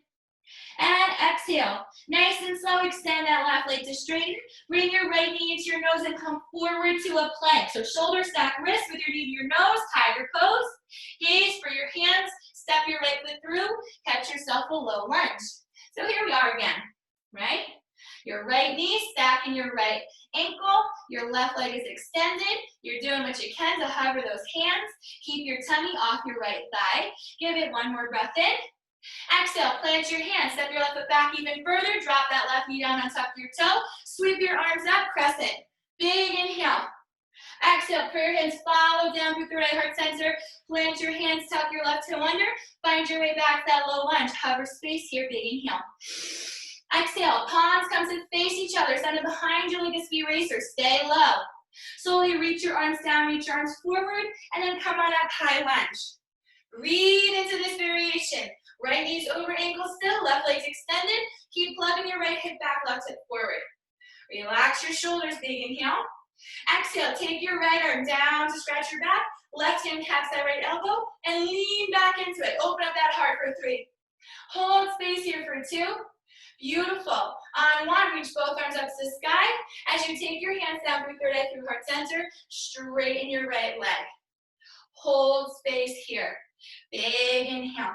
And exhale. Nice and slow, extend that left leg to straighten. Bring your right knee into your nose and come forward to a plank. So shoulder stack wrist with your knee to your nose, tiger pose. Gaze for your hands, step your right foot through, catch yourself a low lunge. So here we are again, right? Your right knee stacking your right ankle, your left leg is extended. You're doing what you can to hover those hands. Keep your tummy off your right thigh. Give it one more breath in. Exhale, plant your hands, step your left foot back even further, drop that left knee down on top of your toe, sweep your arms up, crescent. Big inhale. Exhale, prayer hands follow down through the right heart center, plant your hands, tuck your left toe under, find your way back to that low lunge, hover space here, big inhale. Exhale, palms come to face each other, send it behind you like a speed racer, stay low. Slowly reach your arms down, reach your arms forward, and then come on up, high lunge. Breathe into this variation. Right knees over ankle still, left leg's extended. Keep plugging your right hip back, left hip forward. Relax your shoulders, big inhale. Exhale, take your right arm down to scratch your back. Left hand taps that right elbow and lean back into it. Open up that heart for 3. Hold space here for 2. Beautiful. On 1, reach both arms up to the sky. As you take your hands down through third eye through heart center, straighten your right leg. Hold space here. Big inhale.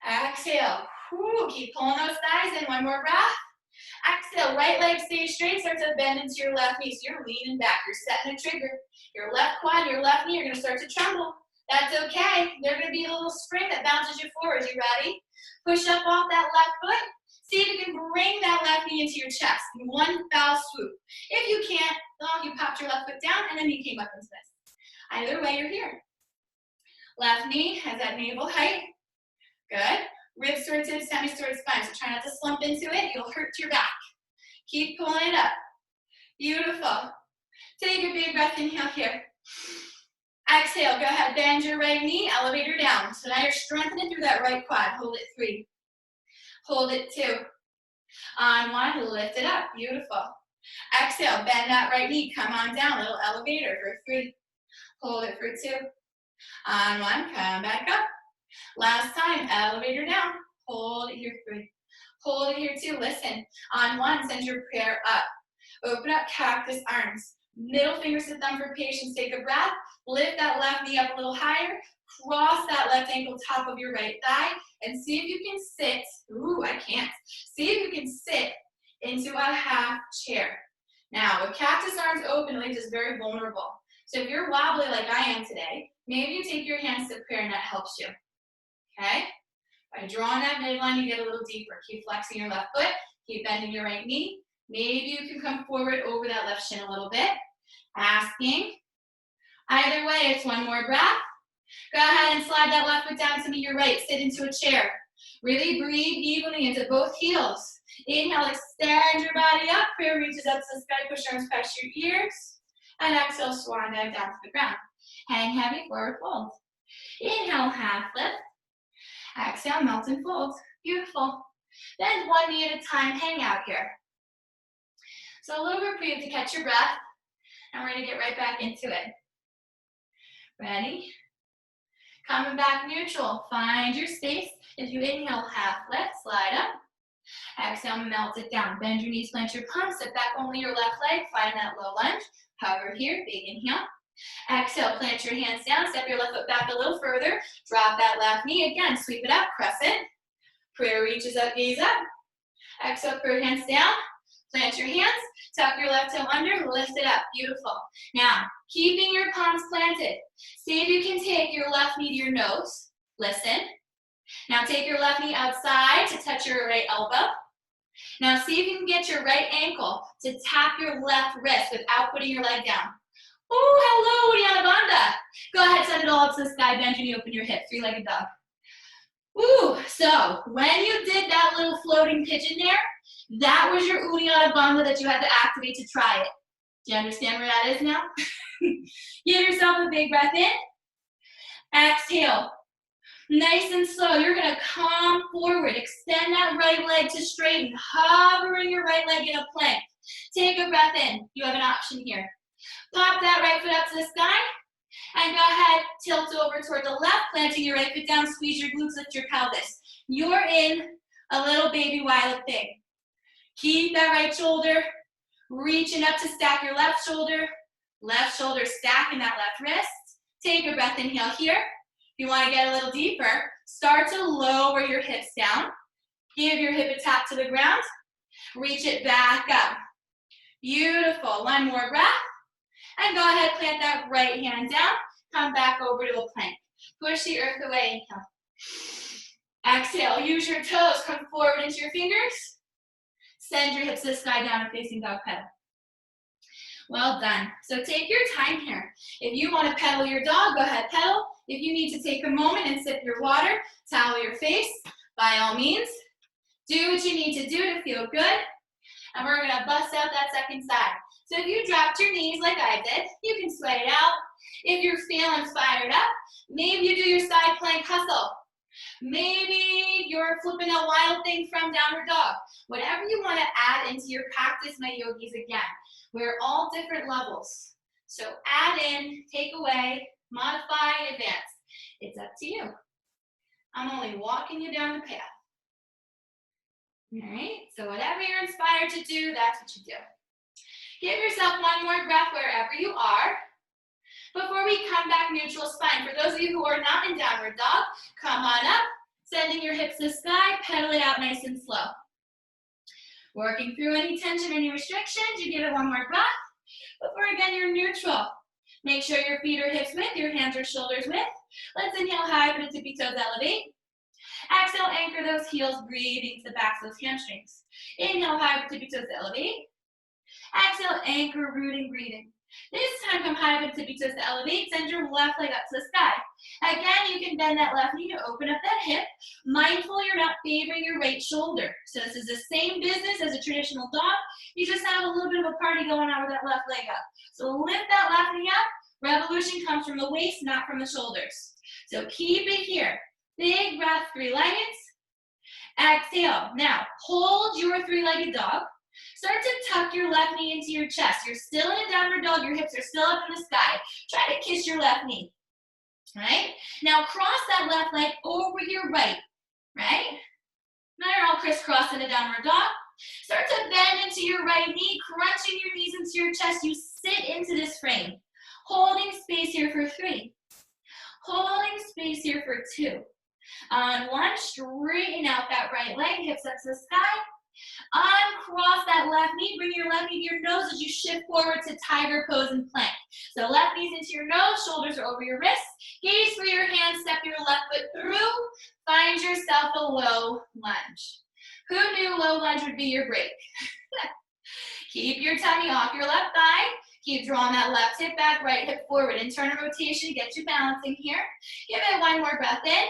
Exhale. Whew, keep pulling those thighs in. One more breath. Exhale. Right leg stays straight. Start to bend into your left knee. So you're leaning back. You're setting a trigger. Your left quad, your left knee are going to start to tremble. That's okay. There's going to be a little spring that bounces you forward. You ready? Push up off that left foot. See if you can bring that left knee into your chest in one foul swoop. If you can't, well, you popped your left foot down and then you came up into this. Either way, you're here. Left knee has that navel height. Good. Ribs towards hips, tummy towards spine. So try not to slump into it. You'll hurt your back. Keep pulling it up. Beautiful. Take a big breath, inhale here. Exhale, go ahead, bend your right knee, elevate her down. So now you're strengthening through that right quad. Hold it 3. Hold it 2. On 1, lift it up. Beautiful. Exhale, bend that right knee. Come on down, little elevator for 3. Hold it for 2. On 1, come back up. Last time, elevator down. Hold it here, 3. Hold it here, 2. Listen. On 1, send your prayer up. Open up cactus arms. Middle fingers to thumb for patience. Take a breath. Lift that left knee up a little higher. Cross that left ankle top of your right thigh. And see if you can sit. Ooh, I can't. See if you can sit into a half chair. Now, with cactus arms open, legs is very vulnerable. So if you're wobbly like I am today, maybe you take your hands to prayer and that helps you. Okay? By drawing that midline, you get a little deeper. Keep flexing your left foot. Keep bending your right knee. Maybe you can come forward over that left shin a little bit. Asking. Either way, it's one more breath. Go ahead and slide that left foot down to meet your right. Sit into a chair. Really breathe evenly into both heels. Inhale, extend your body up. Prayer reaches up to the sky. Push arms past your ears. And exhale, swan dive down to the ground. Hang heavy, forward fold. Inhale, half lift. Exhale, melt and fold. Beautiful. Bend one knee at a time. Hang out here. So a little reprieve to catch your breath. And we're going to get right back into it. Ready? Coming back neutral. Find your space. If you inhale, half lift, slide up. Exhale, melt it down. Bend your knees, plant your palms. Step back only your left leg. Find that low lunge. Hover here. Big inhale. Exhale, plant your hands down. Step your left foot back a little further. Drop that left knee. Again, sweep it up. Crescent. Prayer reaches up, gaze up. Exhale, prayer hands down. Plant your hands. Tuck your left toe under. Lift it up. Beautiful. Now, keeping your palms planted. See if you can take your left knee to your nose. Listen. Now take your left knee outside to touch your right elbow. Now see if you can get your right ankle to tap your left wrist without putting your leg down. Oh, hello, Uddiyana Bandha. Go ahead, send it all up to the sky, bend your knee, open your hip, three-legged dog. Woo, so when you did that little floating pigeon there, that was your Uddiyana Bandha that you had to activate to try it. Do you understand where that is now? Give yourself a big breath in. Exhale. Nice and slow. You're going to come forward. Extend that right leg to straighten. Hovering your right leg in a plank. Take a breath in. You have an option here. Pop that right foot up to the sky. And go ahead, tilt over toward the left, planting your right foot down. Squeeze your glutes, lift your pelvis. You're in a little baby wild thing. Keep that right shoulder reaching up to stack your left shoulder stacking that left wrist. Take a breath, inhale here. If you want to get a little deeper, start to lower your hips down. Give your hip a tap to the ground. Reach it back up. Beautiful. One more breath. And go ahead, plant that right hand down. Come back over to a plank. Push the earth away, inhale. Exhale, use your toes. Come forward into your fingers. Send your hips to the sky, down and facing dog pedal. Well done. So take your time here. If you want to pedal your dog, go ahead, pedal. If you need to take a moment and sip your water, towel your face, by all means. Do what you need to do to feel good. And we're going to bust out that second side. So if you dropped your knees like I did, you can sweat it out. If you're feeling fired up, maybe you do your side plank hustle. Maybe you're flipping a wild thing from downward dog. Whatever you want to add into your practice, my yogis, again, we're all different levels. So add in, take away, modify, advance. It's up to you. I'm only walking you down the path. All right, so whatever you're inspired to do, that's what you do. Give yourself one more breath wherever you are. Before we come back, neutral spine. For those of you who are not in downward dog, come on up, sending your hips to the sky, pedal it out nice and slow. Working through any tension, any restrictions, you give it one more breath. Before again, you're neutral. Make sure your feet are hips width, your hands are shoulders width. Let's inhale high, put the tippy toes elevate. Exhale, anchor those heels, breathing to the backs of those hamstrings. Inhale high, put tippy toes elevate. Exhale, anchor, rooting, breathing. This time, come high up and tippy toes to elevate. Send your left leg up to the sky. Again, you can bend that left knee to open up that hip. Mindful you're not favoring your right shoulder. So this is the same business as a traditional dog. You just have a little bit of a party going on with that left leg up. So lift that left knee up. Revolution comes from the waist, not from the shoulders. So keep it here. Big breath, three-legged. Exhale. Now, hold your three-legged dog. Start to tuck your left knee into your chest. You're still in a downward dog. Your hips are still up in the sky. Try to kiss your left knee. Right? Now cross that left leg over your right. Right? Now you're all crisscross in a downward dog. Start to bend into your right knee, crunching your knees into your chest. You sit into this frame. Holding space here for 3. Holding space here for 2. On 1, straighten out that right leg, hips up to the sky. Uncross that left knee, bring your left knee to your nose as you shift forward to tiger pose and plank. So left knees into your nose, shoulders are over your wrists. Gaze through your hands, step your left foot through. Find yourself a low lunge. Who knew low lunge would be your break? Keep your tummy off your left thigh. Keep drawing that left hip back, right hip forward. Internal rotation, get you balancing here. Give it one more breath in.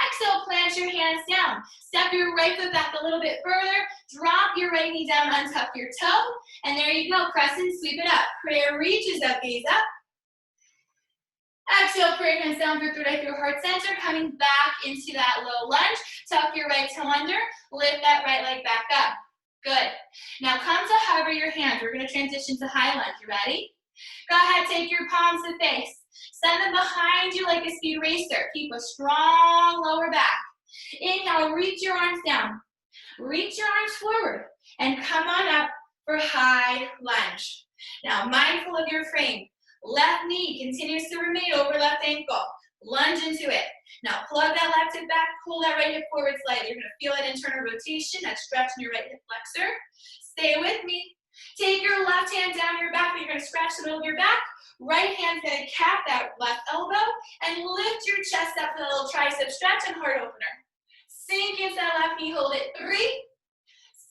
Exhale, plant your hands down. Step your right foot back a little bit further. Drop your right knee down, untuck your toe. And there you go, crescent, sweep it up. Prayer reaches up, gaze up. Exhale, prayer hands down through third eye through heart center. Coming back into that low lunge. Tuck your right toe under. Lift that right leg back up. Good. Now come to hover your hands. We're going to transition to high lunge. You ready? Go ahead, take your palms to face. Send them behind you like a speed racer. Keep a strong lower back. Inhale, reach your arms down. Reach your arms forward. And come on up for high lunge. Now, mindful of your frame. Left knee continues to remain over left ankle. Lunge into it. Now plug that left hip back, pull that right hip forward slightly. You're going to feel that internal rotation, that stretch in your right hip flexor. Stay with me. Take your left hand down your back, but you're going to scratch the middle of your back. Right hand's going to cap that left elbow and lift your chest up for the little tricep stretch and heart opener. Sink into that left knee, hold it. 3.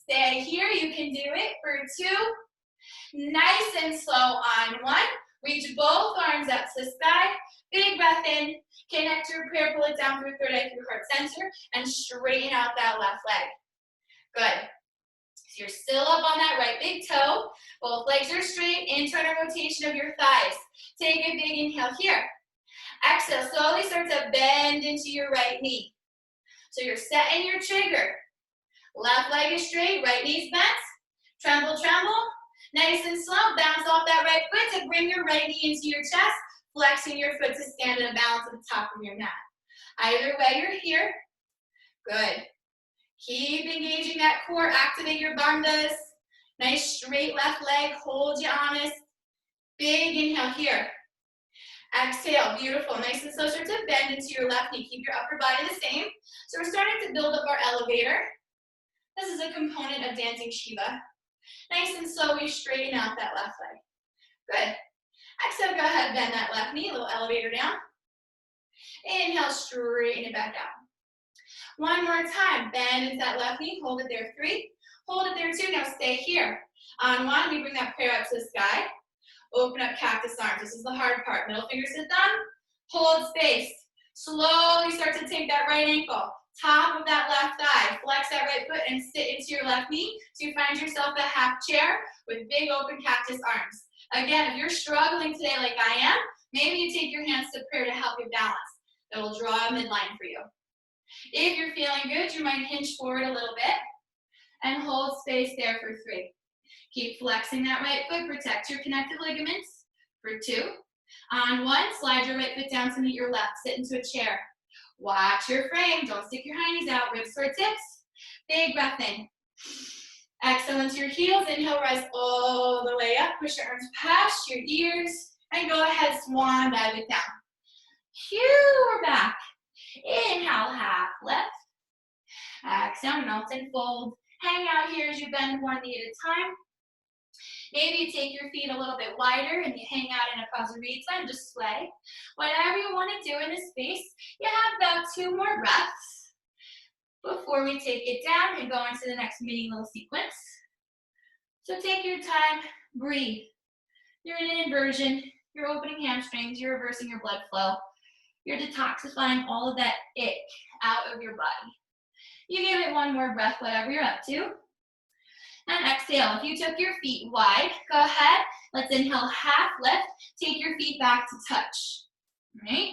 Stay here. You can do it for 2. Nice and slow on 1. Reach both arms up to the sky. Big breath in. Connect your prayer, pull it down through third eye, through heart center, and straighten out that left leg. Good. So you're still up on that right big toe. Both legs are straight. Internal rotation of your thighs. Take a big inhale here. Exhale, slowly start to bend into your right knee. So you're setting your trigger. Left leg is straight, right knee's bent. Tremble, tremble. Nice and slow. Bounce off that right foot to bring your right knee into your chest. Flexing your foot to stand in a balance at the top of your mat. Either way, you're here. Good. Keep engaging that core. Activate your bandhas. Nice straight left leg. Hold you honest. Big inhale here. Exhale. Beautiful. Nice and slow. Start to bend into your left knee. Keep your upper body the same. So we're starting to build up our elevator. This is a component of dancing Shiva. Nice and slow. We straighten out that left leg. Good. Exhale, go ahead, bend that left knee, a little elevator down. Inhale, straighten it back out. One more time, bend into that left knee, hold it there, 3. Hold it there, 2, now stay here. On 1, we bring that prayer up to the sky. Open up cactus arms, this is the hard part. Middle fingers to thumb, hold space. Slowly start to take that right ankle, top of that left thigh, flex that right foot and sit into your left knee. So you find yourself a half chair with big open cactus arms. Again, if you're struggling today like I am, maybe you take your hands to prayer to help you balance. It'll draw a midline for you. If you're feeling good, you might hinge forward a little bit and hold space there for 3. Keep flexing that right foot, protect your connective ligaments for 2. On 1, slide your right foot down to meet your left, sit into a chair. Watch your frame, don't stick your hindies out, ribs toward tips. Big breath in. Exhale into your heels, inhale, rise all the way up, push your arms past your ears, and go ahead, swan dive it down. Phew, we're back. Inhale, half lift. Exhale, melt and fold. Hang out here as you bend 1 knee at a time. Maybe you take your feet a little bit wider and you hang out in a Pasarita and just sway. Whatever you want to do in this space, you have about 2 more breaths before we take it down and go into the next mini little sequence. So take your time, breathe. You're in an inversion, you're opening hamstrings, you're reversing your blood flow. You're detoxifying all of that ick out of your body. You give it 1 more breath, whatever you're up to. And exhale. If you took your feet wide, go ahead. Let's inhale, half lift. Take your feet back to touch. All right?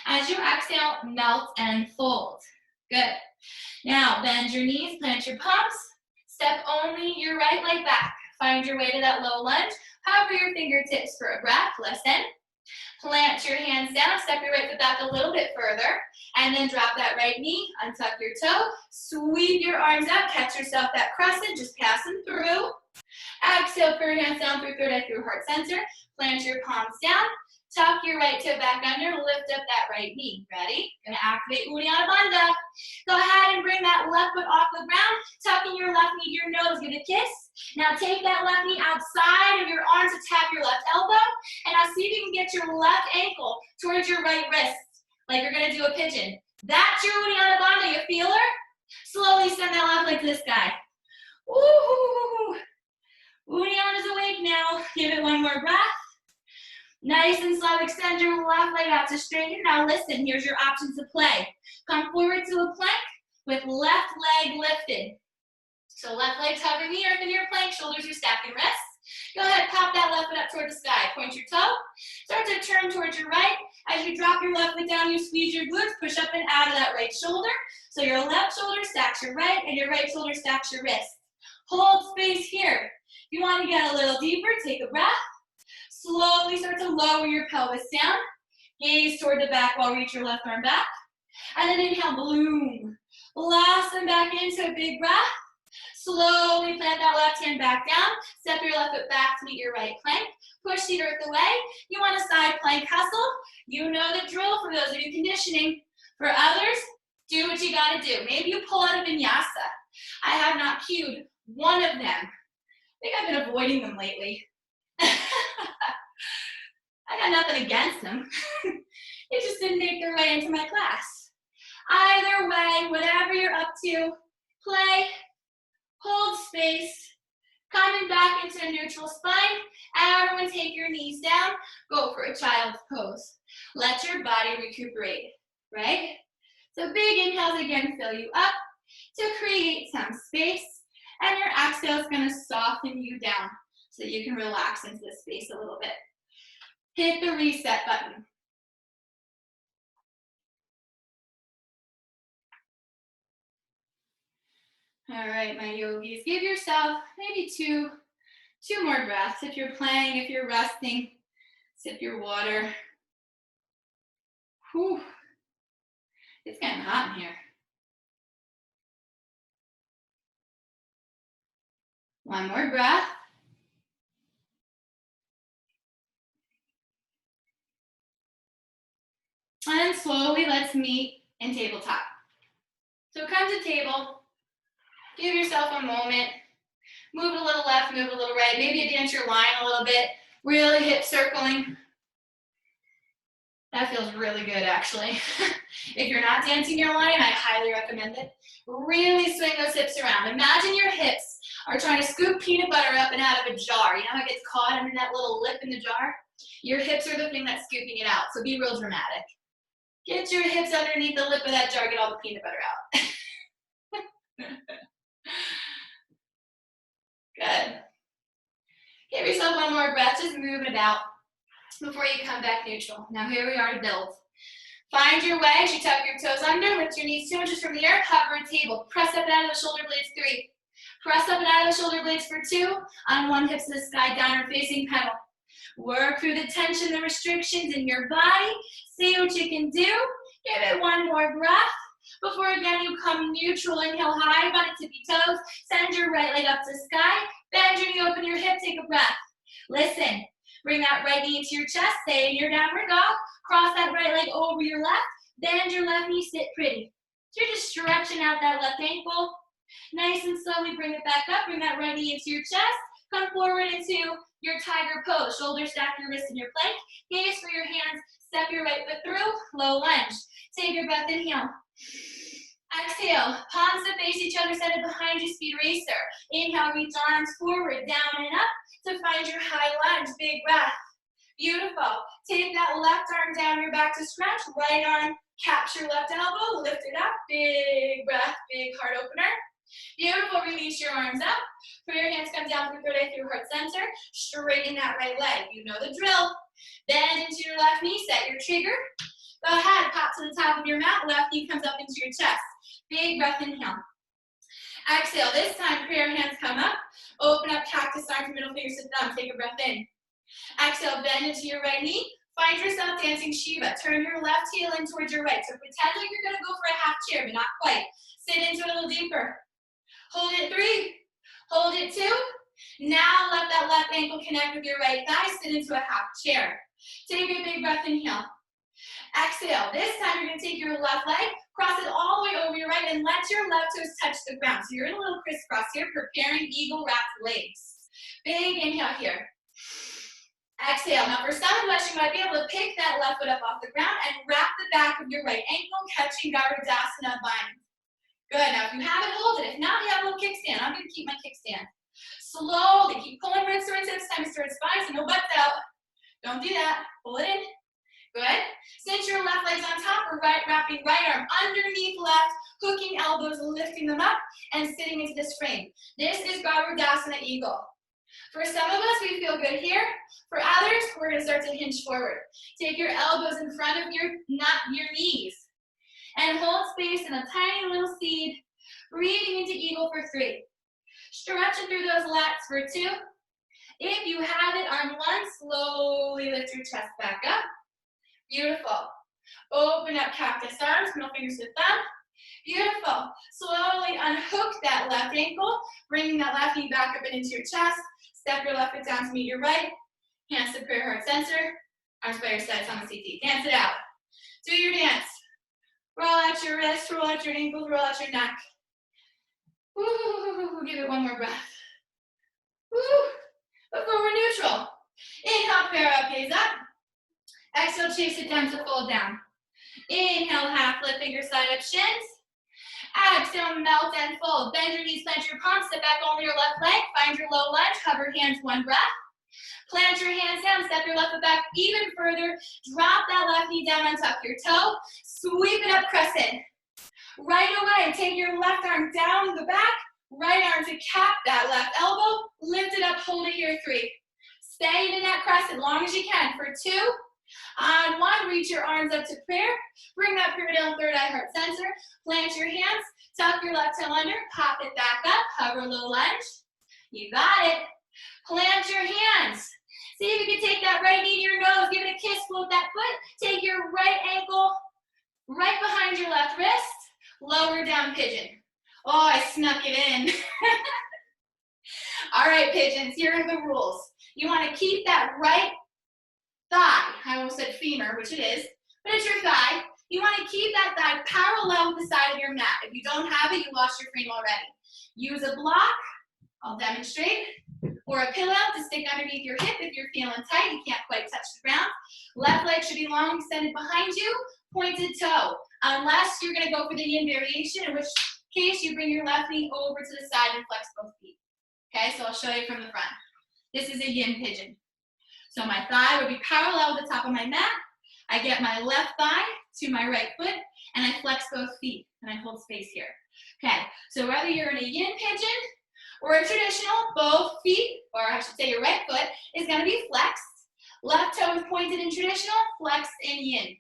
As you exhale, melt and fold. Good. Now, bend your knees, plant your palms. Step only your right leg back. Find your way to that low lunge. Hover your fingertips for a breath. Listen. Plant your hands down. Step your right foot back a little bit further. And then drop that right knee. Untuck your toe. Sweep your arms out. Catch yourself that crescent. Just passing through. Exhale, put your hands down through third eye, through heart center. Plant your palms down. Tuck your right toe back under, lift up that right knee. Ready? Gonna activate Uddiyana Bandha. Go ahead and bring that left foot off the ground, tucking your left knee to your nose, give a kiss. Now take that left knee outside of your arms to tap your left elbow, and now see if you can get your left ankle towards your right wrist, like you're gonna do a pigeon. That's your Uddiyana Bandha, you feel her? Slowly send that left leg to the sky. Woo-hoo-hoo-hoo. Uddiyana's awake now. Give it 1 more breath. Nice and slow, extend your left leg out to straighten. Now listen, here's your option to play. Come forward to a plank with left leg lifted. So left leg tugging the earth in your plank, shoulders are stacking wrists. Go ahead, pop that left foot up toward the sky. Point your toe, start to turn towards your right. As you drop your left foot down, you squeeze your glutes, push up and out of that right shoulder. So your left shoulder stacks your right, and your right shoulder stacks your wrist. Hold space here. If you want to get a little deeper, take a breath. Slowly start to lower your pelvis down. Gaze toward the back while reach your left arm back. And then inhale, balloon. Blossom back into a big breath. Slowly plant that left hand back down. Step your left foot back to meet your right plank. Push the earth away. You want a side plank hustle. You know the drill for those of you conditioning. For others, do what you gotta do. Maybe you pull out a vinyasa. I have not cued one of them. I think I've been avoiding them lately. I got nothing against them. They just didn't make their way into my class. Either way, whatever you're up to, play, hold space. Coming back into a neutral spine. Everyone take your knees down. Go for a child's pose. Let your body recuperate, right? So big inhales again fill you up to create some space. And your exhale is going to soften you down so you can relax into the space a little bit. Hit the reset button. All right, my yogis, give yourself maybe two more breaths. If you're playing, if you're resting, sip your water. Whew. It's getting hot in here. One more breath. And then slowly let's meet in tabletop. So come to table, give yourself a moment, move a little left, move a little right, maybe dance your line a little bit, really hip circling. That feels really good actually. If you're not dancing your line, I highly recommend it. Really swing those hips around. Imagine your hips are trying to scoop peanut butter up and out of a jar. You know how it gets caught under that little lip in the jar? Your hips are the thing that's scooping it out, so be real dramatic. Get your hips underneath the lip of that jar, get all the peanut butter out. Good. Give yourself one more breath, just move it about before you come back neutral. Now here we are to build. Find your way as you tuck your toes under, lift your knees 2 inches from the earth, hover a table. Press up and out of the shoulder blades 3. Press up and out of the shoulder blades for 2. On one hip to the sky, downward facing pedal. Work through the tension, the restrictions in your body. See what you can do. Give it one more breath. Before again you come neutral, inhale high, body tippy toes. Send your right leg up to the sky. Bend your knee, open your hip, take a breath. Listen, bring that right knee into your chest, stay in your downward dog. Cross that right leg over your left. Bend your left knee, sit pretty. So you're just stretching out that left ankle. Nice and slowly bring it back up. Bring that right knee into your chest. Come forward into your tiger pose. Shoulders stack your wrists in your plank. Gaze for your hands. Step your right foot through. Low lunge. Take your breath. Inhale. Exhale. Palms to face each other. Set it behind you. Speed racer. Inhale. Reach arms forward, down and up to find your high lunge. Big breath. Beautiful. Take that left arm down your back to stretch. Right arm. Capture left elbow. Lift it up. Big breath. Big heart opener. Beautiful, release your arms up. For your hands come down through third eye through heart center. Straighten that right leg. You know the drill. Bend into your left knee, set your trigger. Go ahead, pop to the top of your mat. Left knee comes up into your chest. Big breath, inhale. Exhale, this time prayer hands come up. Open up cactus arms, middle fingers to thumb. Take a breath in. Exhale, bend into your right knee. Find yourself dancing Shiva. Turn your left heel in towards your right. So pretend like you're gonna go for a half chair, but not quite. Sit into it a little deeper. Hold it 3, hold it 2. Now let that left ankle connect with your right thigh, sit into a half chair. Take a big breath, inhale. Exhale, this time you're gonna take your left leg, cross it all the way over your right and let your left toes touch the ground. So you're in a little crisscross here, preparing eagle wrapped legs. Big inhale here. Exhale, now for some of us, you might be able to pick that left foot up off the ground and wrap the back of your right ankle, catching Garudasana bind. Good, now if you have it, hold it. If not, you have a little kickstand. I'm gonna keep my kickstand. Slowly, keep pulling rinse, this time towards spine, so no butts out. Don't do that, pull it in. Good. Cinch your left legs on top, or right, wrapping right arm underneath left, hooking elbows, lifting them up, and sitting into this frame. This is Garudasana Eagle. For some of us, we feel good here. For others, we're gonna start to hinge forward. Take your elbows in front of your knees. And hold space in a tiny little seed, breathing into eagle for 3. Stretching through those lats for 2. If you have it, arm 1, slowly lift your chest back up. Beautiful. Open up cactus arms, middle fingers to thumb. Beautiful. Slowly unhook that left ankle, bringing that left knee back up and into your chest. Step your left foot down to meet your right. Hands to prayer heart center. Arms by your sides on the CT. Dance it out. Do your dance. Roll out your wrists, roll out your ankles, roll out your neck. Woo, give it one more breath. Woo, before we're neutral. Inhale, prayer up, gaze up. Exhale, chase it down to fold down. Inhale, half lift, finger side up, shins. Exhale, melt and fold. Bend your knees, plant your palms, step back only your left leg. Find your low lunge, hover hands, one breath. Plant your hands down, step your left foot back even further. Drop that left knee down, untuck your toe. Sweep it up, crescent. Right away, take your left arm down the back, right arm to cap that left elbow. Lift it up, hold it here, 3. Stay in that crescent long as you can for 2. On 1, reach your arms up to prayer. Bring that prayer down, third eye, heart center. Plant your hands, tuck your left toe under, pop it back up, hover low lunge. You got it. Plant your hands. See if you can take that right knee to your nose, give it a kiss, float that foot. Take your right ankle right behind your left wrist. Lower down pigeon. Oh, I snuck it in. All right, pigeons, here are the rules. You want to keep that right thigh. I almost said femur, which it is, but it's your thigh. You want to keep that thigh parallel with the side of your mat. If you don't have it, you lost your frame already. Use a block. I'll demonstrate. Or a pillow to stick underneath your hip if you're feeling tight. You can't quite touch the ground. Left leg should be long, extended behind you. Pointed toe. Unless you're going to go for the yin variation, in which case you bring your left knee over to the side and flex both feet. Okay, so I'll show you from the front. This is a yin pigeon. So my thigh would be parallel with the top of my mat. I get my left thigh to my right foot, and I flex both feet, and I hold space here. Okay, so whether you're in a yin pigeon or a traditional, both feet, or I should say your right foot, is going to be flexed. Left toe is pointed in traditional, flexed in yin.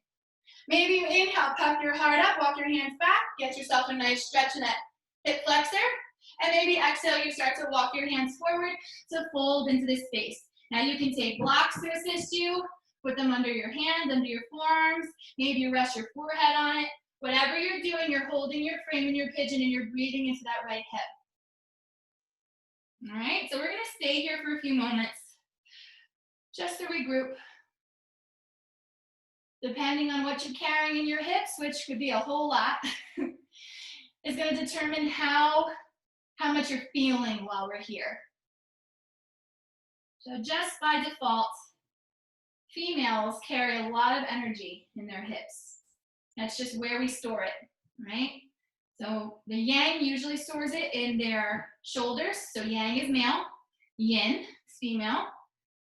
Maybe you inhale, puff your heart up, walk your hands back, get yourself a nice stretch in that hip flexor. And maybe exhale, you start to walk your hands forward to fold into this space. Now you can take blocks to assist you, put them under your hands, under your forearms, maybe you rest your forehead on it. Whatever you're doing, you're holding your frame in your pigeon and you're breathing into that right hip. All right, so we're gonna stay here for a few moments just to regroup. Depending on what you're carrying in your hips, which could be a whole lot, is gonna determine how much you're feeling while we're here. So just by default, females carry a lot of energy in their hips. That's just where we store it, right? So the yang usually stores it in their shoulders. So yang is male, yin is female.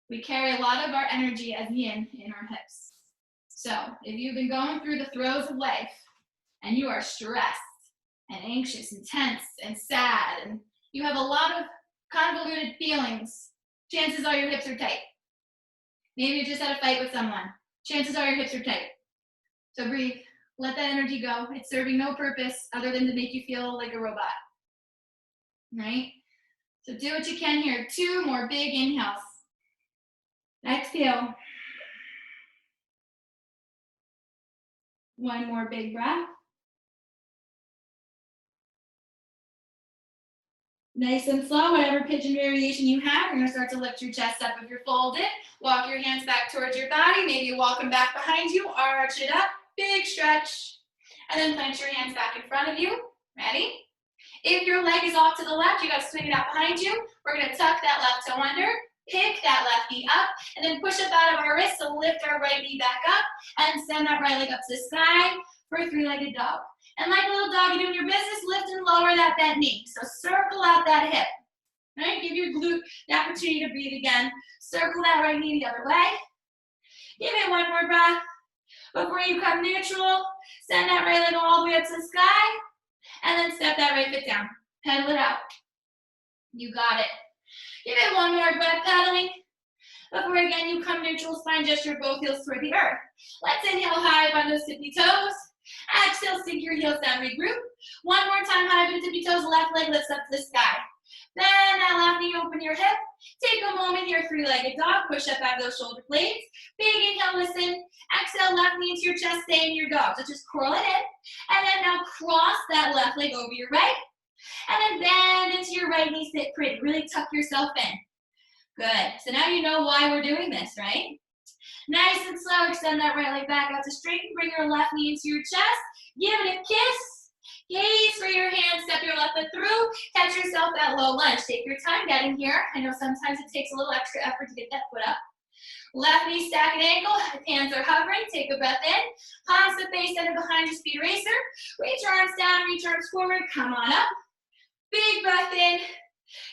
We carry a lot of our energy as yin in our hips. So if you've been going through the throes of life and you are stressed and anxious and tense and sad and you have a lot of convoluted feelings, chances are your hips are tight. Maybe you just had a fight with someone. Chances are your hips are tight. So breathe. Let that energy go. It's serving no purpose other than to make you feel like a robot. Right? So do what you can here. 2 more big inhales. Exhale. 1 more big breath. Nice and slow, whatever pigeon variation you have, you're gonna start to lift your chest up if you're folded. Walk your hands back towards your body. Maybe you walk them back behind you, arch it up, big stretch. And then plant your hands back in front of you. Ready? If your leg is off to the left, you gotta swing it out behind you. We're gonna tuck that left toe under, pick that left knee up, and then push up out of our wrist, so lift our right knee back up, and send that right leg up to the sky for a 3-legged dog. And like a little dog, you're doing your business, lift and lower that bent knee. So circle out that hip. Right? Give your glute the opportunity to breathe again. Circle that right knee the other way. Give it 1 more breath. Before you come neutral, send that right leg all the way up to the sky. And then step that right foot down. Pedal it out. You got it. Give it 1 more breath pedaling. Before again you come neutral, spine gesture, both heels toward the earth. Let's inhale high on those tippy toes. Exhale, sink your heels down, regroup. 1 more time, high on tippy toes, left leg lifts up to the sky. Then that left knee, open your hip. Take a moment here, 3-legged dog. Push up out of those shoulder blades. Big inhale, listen. Exhale, left knee into your chest, stay in your dog. So just curl it in. And then now cross that left leg over your right. And then bend into your right knee, sit pretty. Really tuck yourself in. Good. So now you know why we're doing this, right? Nice and slow, extend that right leg back out to straighten. Bring your left knee into your chest. Give it a kiss. Gaze for your hands, step your left foot through. Catch yourself at low lunge. Take your time getting here. I know sometimes it takes a little extra effort to get that foot up. Left knee stacking ankle, hands are hovering, take a breath in. Palms to face, center behind your speed racer. Reach your arms down, reach your arms forward, come on up. Big breath in.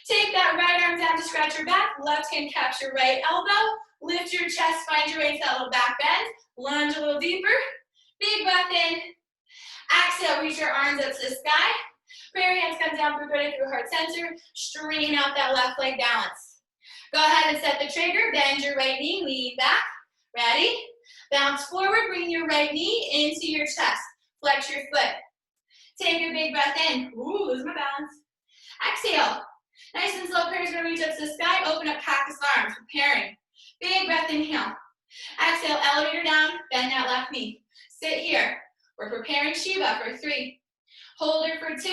Take that right arm down to scratch your back. Left hand capture right elbow. Lift your chest, find your way to that little back bend. Lunge a little deeper. Big breath in. Exhale, reach your arms up to the sky. Prayer hands come down through heart center. Straighten out that left leg balance. Go ahead and set the trigger. Bend your right knee, lean back. Ready? Bounce forward, bring your right knee into your chest. Flex your foot. Take a big breath in. Ooh, lose my balance. Exhale. Nice and slow, prayer's gonna reach up to the sky. Open up cactus arms, preparing. Big breath, inhale. Exhale, elevator down, bend that left knee. Sit here. We're preparing Shiva for 3. Hold her for 2.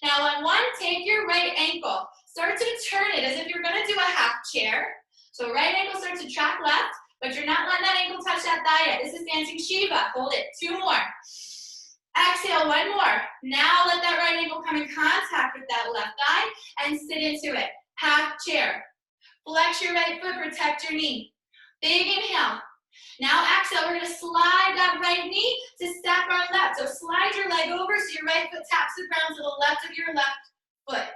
Now on 1, take your right ankle. Start to turn it as if you're gonna do a half chair. So right ankle starts to track left, but you're not letting that ankle touch that thigh yet. This is dancing Shiva. Hold it. 2 more. Exhale, 1 more. Now let that right ankle come in contact with that left thigh and sit into it. Half chair. Flex your right foot, protect your knee. Big inhale. Now exhale, we're gonna slide that right knee to stack our left. So slide your leg over so your right foot taps the ground to the left of your left foot.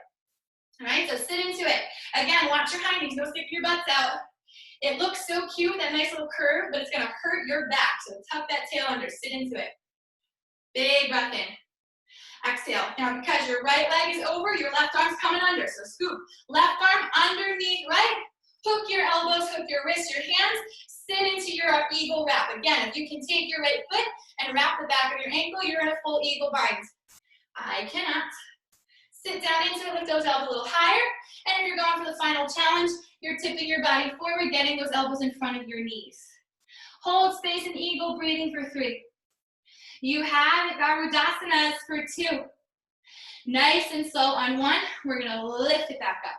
All right, so sit into it. Again, watch your hind knees, no sticking your butts out. It looks so cute, that nice little curve, but it's gonna hurt your back. So tuck that tail under, sit into it. Big breath in. Exhale. Now because your right leg is over, your left arm's coming under. So scoop. Left arm underneath right. Hook your elbows, hook your wrists, your hands. Sit into your eagle wrap. Again, if you can take your right foot and wrap the back of your ankle, you're in a full eagle bind. I cannot. Sit down into it, lift those elbows a little higher. And if you're going for the final challenge, you're tipping your body forward, getting those elbows in front of your knees. Hold space in eagle, breathing for 3. You have Garudasanas for 2. Nice and slow on 1. We're gonna lift it back up.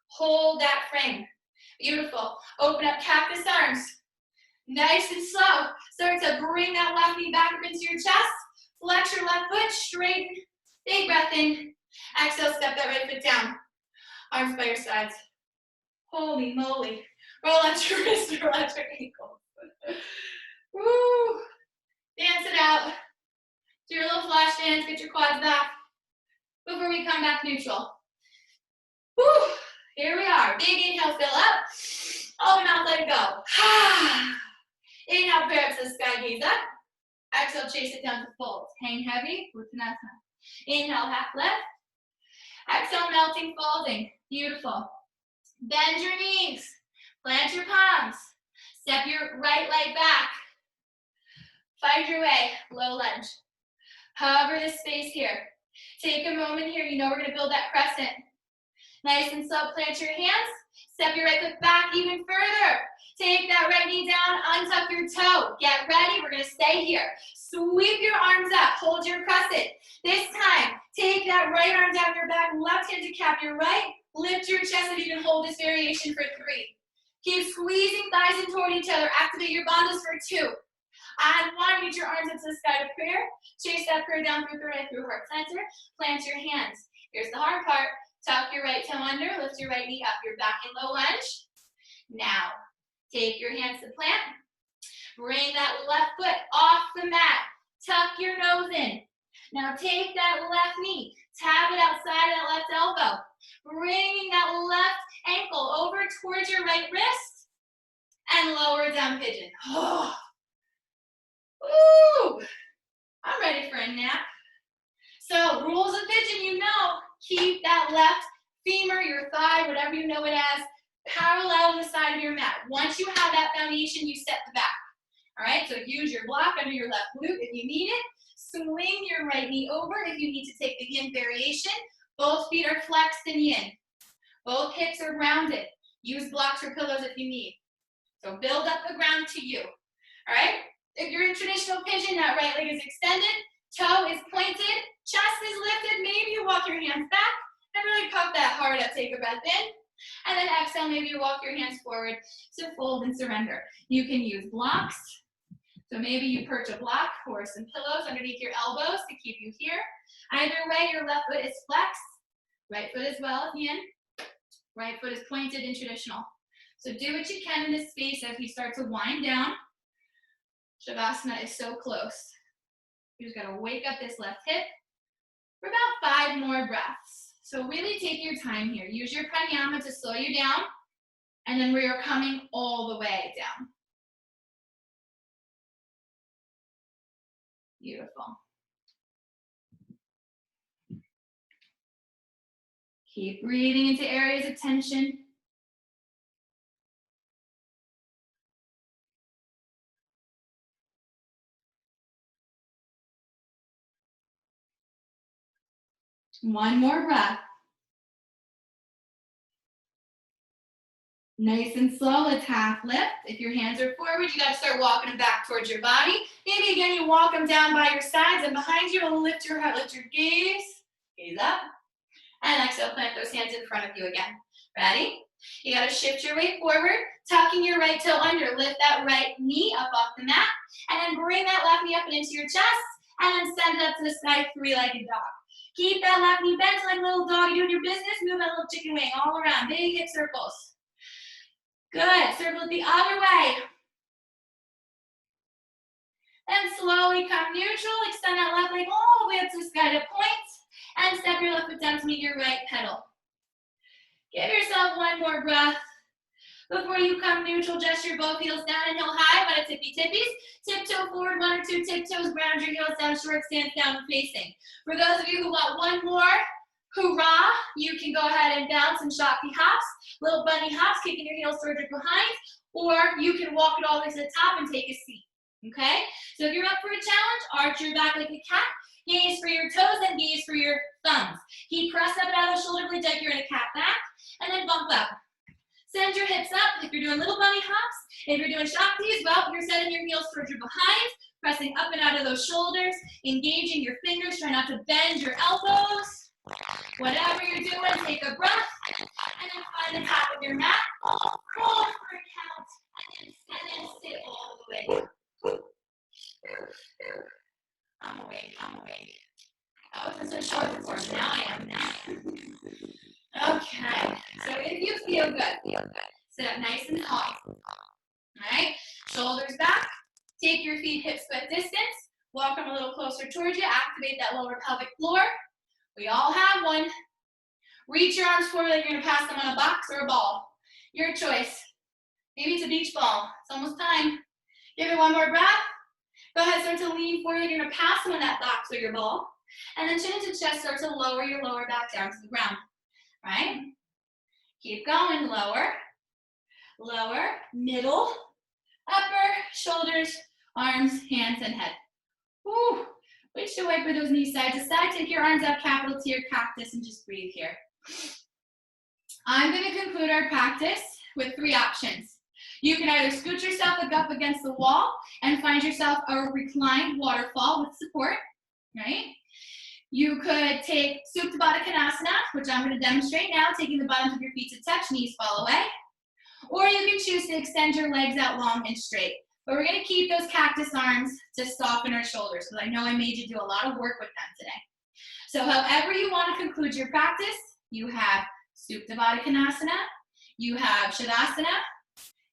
Hold that frame. Beautiful. Open up cactus arms. Nice and slow. Start to bring that left knee back up into your chest. Flex your left foot, straighten. Big breath in. Exhale, step that right foot down. Arms by your sides. Holy moly. Roll out your wrist, roll out your ankle. Woo. Dance it out. Do your little flash dance, get your quads back before we come back neutral. Woo. Here we are. Big inhale, fill up. Open mouth, let it go. Inhale, prayer up to the sky, gaze up. Exhale, chase it down to fold. Hang heavy, Uttanasana. Inhale, half lift. Exhale, melting, folding. Beautiful. Bend your knees. Plant your palms. Step your right leg back. Find your way, low lunge. Hover the space here. Take a moment here. You know we're gonna build that crescent. Nice and slow, plant your hands. Step your right foot back even further. Take that right knee down, untuck your toe. Get ready, we're gonna stay here. Sweep your arms up, hold your crescent. This time, take that right arm down your back, left hand to cap your right. Lift your chest if you can hold this variation for 3. Keep squeezing thighs in toward each other. Activate your bandhas for 2. On 1, reach your arms up to the sky to prayer. Chase that prayer down through the right, through heart center. Plant your hands. Here's the hard part. Tuck your right toe under, lift your right knee up. You're back in low lunge. Now, take your hands to plant. Bring that left foot off the mat. Tuck your nose in. Now take that left knee. Tap it outside that left elbow. Bringing that left ankle over towards your right wrist. And lower down pigeon. Oh. Ooh, I'm ready for a nap. So rules of pigeon, you know, keep that left femur, your thigh, whatever you know it as, parallel to the side of your mat. Once you have that foundation, you set the back. All right, so use your block under your left glute if you need it. Swing your right knee over if you need to take the yin variation. Both feet are flexed in yin. Both hips are grounded. Use blocks or pillows if you need. So build up the ground to you. All right? If you're in traditional pigeon, that right leg is extended, toe is pointed, chest is lifted. Maybe you walk your hands back and really puff that heart up. Take a breath in. And then exhale, maybe you walk your hands forward to fold and surrender. You can use blocks. So maybe you perch a block or some pillows underneath your elbows to keep you here. Either way, your left foot is flexed. Right foot as well as yin. Right foot is pointed in traditional. So do what you can in this space as we start to wind down. Shavasana is so close. You're just gonna wake up this left hip for about 5 more breaths. So really take your time here. Use your pranayama to slow you down, and then we are coming all the way down. Beautiful. Keep breathing into areas of tension. One more breath. Nice and slow, let's half lift. If your hands are forward, you gotta start walking them back towards your body. Maybe again, you walk them down by your sides, and behind you, lift your head, lift your gaze up. And exhale, plant those hands in front of you again. Ready? You gotta shift your weight forward, tucking your right toe under, lift that right knee up off the mat, and then bring that left knee up and into your chest, and then send it up to the sky, three-legged dog. Keep that left knee bent like a little dog. You're doing your business, move that little chicken wing all around, big hip circles. Good, circle it the other way. Then slowly come neutral, extend that left leg all the way up to the sky to point, and step your left foot down to meet your right pedal. Give yourself one more breath. Before you come neutral, gesture both heels down and heel high, but a tippy tippies. Tiptoe forward, 1 or 2 tiptoes, ground your heels down, short stance down facing. For those of you who want one more hoorah, you can go ahead and bounce and shakti hops, little bunny hops, kicking your heels towards your behind, or you can walk it all the way to the top and take a seat, okay? So if you're up for a challenge, arch your back like a cat, gaze for your toes and gaze for your thumbs. Keep pressing up and out of the shoulder blades like you're in a cat back, and then bump up. Send your hips up if you're doing little bunny hops. If you're doing shaktis, well, you're sending your heels towards your behind, pressing up and out of those shoulders, engaging your fingers, try not to bend your elbows. Whatever you're doing, take a breath, and then find the top of your mat, roll for a count, and then sit all the way down. I'm awake. I wasn't so short before, now I am. Okay, so if you feel good, sit up nice and tall. All right, shoulders back, take your feet hips width distance, walk them a little closer towards you, activate that lower pelvic floor. We all have one. Reach your arms forward like you're gonna pass them on a box or a ball. Your choice. Maybe it's a beach ball. It's almost time. Give it one more breath. Go ahead, start to lean forward like you're gonna pass them on that box or your ball. And then chin to chest, start to lower your lower back down to the ground. Right? Keep going, lower, middle, upper, shoulders, arms, hands, and head. Woo. Windshield wiper those knees side to side. Take your arms up, capital T or cactus, and just breathe here. I'm going to conclude our practice with 3 options. You can either scoot yourself up against the wall and find yourself a reclined waterfall with support, right? You could take Supta Baddha Konasana, which I'm going to demonstrate now, taking the bottoms of your feet to touch, knees fall away. Or you can choose to extend your legs out long and straight. But we're going to keep those cactus arms to soften our shoulders, because I know I made you do a lot of work with them today. So however you want to conclude your practice, you have Supta Baddha Konasana, you have Shavasana,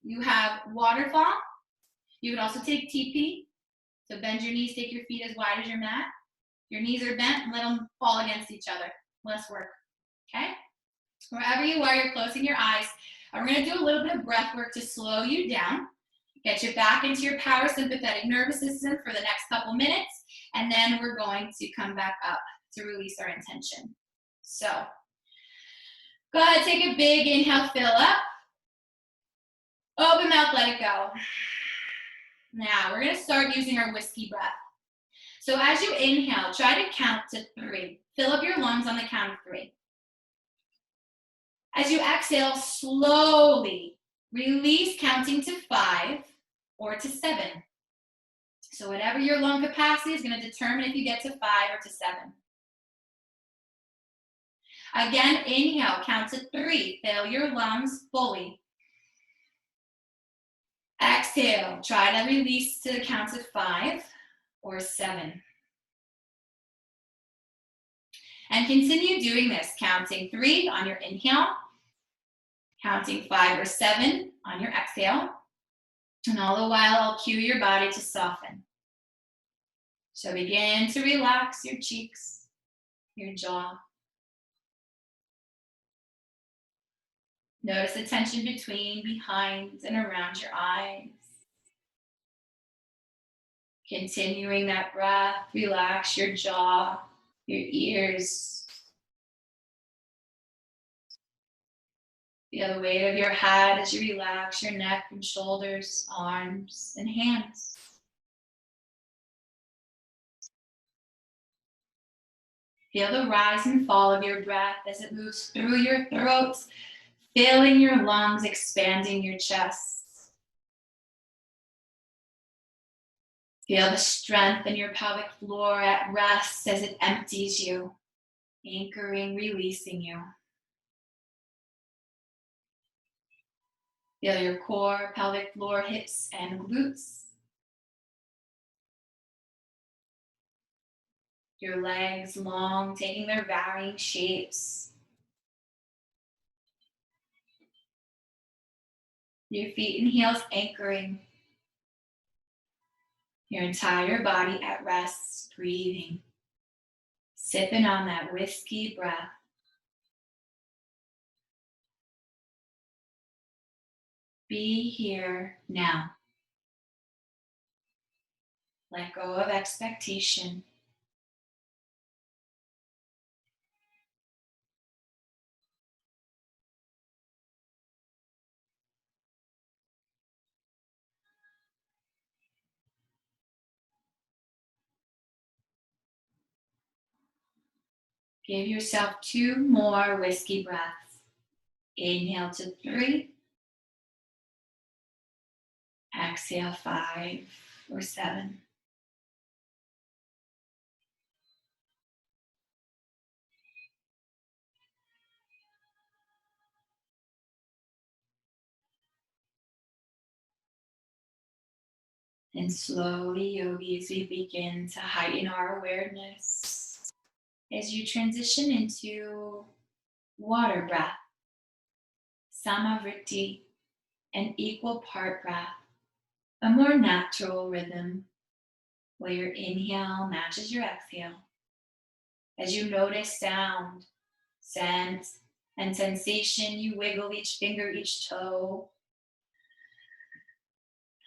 you have waterfall. You can also take TP. So bend your knees, take your feet as wide as your mat. Your knees are bent, let them fall against each other. Less work, okay? Wherever you are, you're closing your eyes. And we're gonna do a little bit of breath work to slow you down. Get you back into your parasympathetic nervous system for the next couple minutes, and then we're going to come back up to release our intention. So, go ahead, take a big inhale, fill up. Open mouth, let it go. Now, we're gonna start using our whiskey breath. So as you inhale, try to count to 3. Fill up your lungs on the count of 3. As you exhale, slowly release, counting to 5 or to 7. So whatever your lung capacity is going to determine if you get to 5 or to 7. Again, inhale, count to 3. Fill your lungs fully. Exhale, try to release to the count of 5 or 7. And continue doing this, counting 3 on your inhale, Counting 5 or 7 on your exhale. And all the while, I'll cue your body to soften. So begin to relax your cheeks, your jaw. Notice the tension between, behind, and around your eyes. Continuing that breath, relax your jaw, your ears. Feel the weight of your head as you relax your neck and shoulders, arms, and hands. Feel the rise and fall of your breath as it moves through your throat, filling your lungs, expanding your chest. Feel the strength in your pelvic floor at rest as it empties you, anchoring, releasing you. Feel your core, pelvic floor, hips, and glutes. Your legs long, taking their varying shapes. Your feet and heels anchoring. Your entire body at rest, breathing. Sipping on that whiskey breath. Be here now. Let go of expectation. Give yourself 2 more whiskey breaths. Inhale to 3. Exhale 5 or 7. And slowly, yogis, we begin to heighten our awareness as you transition into water breath, samavriti, an equal part breath, a more natural rhythm where your inhale matches your exhale. As you notice sound, scent, and sensation, you wiggle each finger, each toe.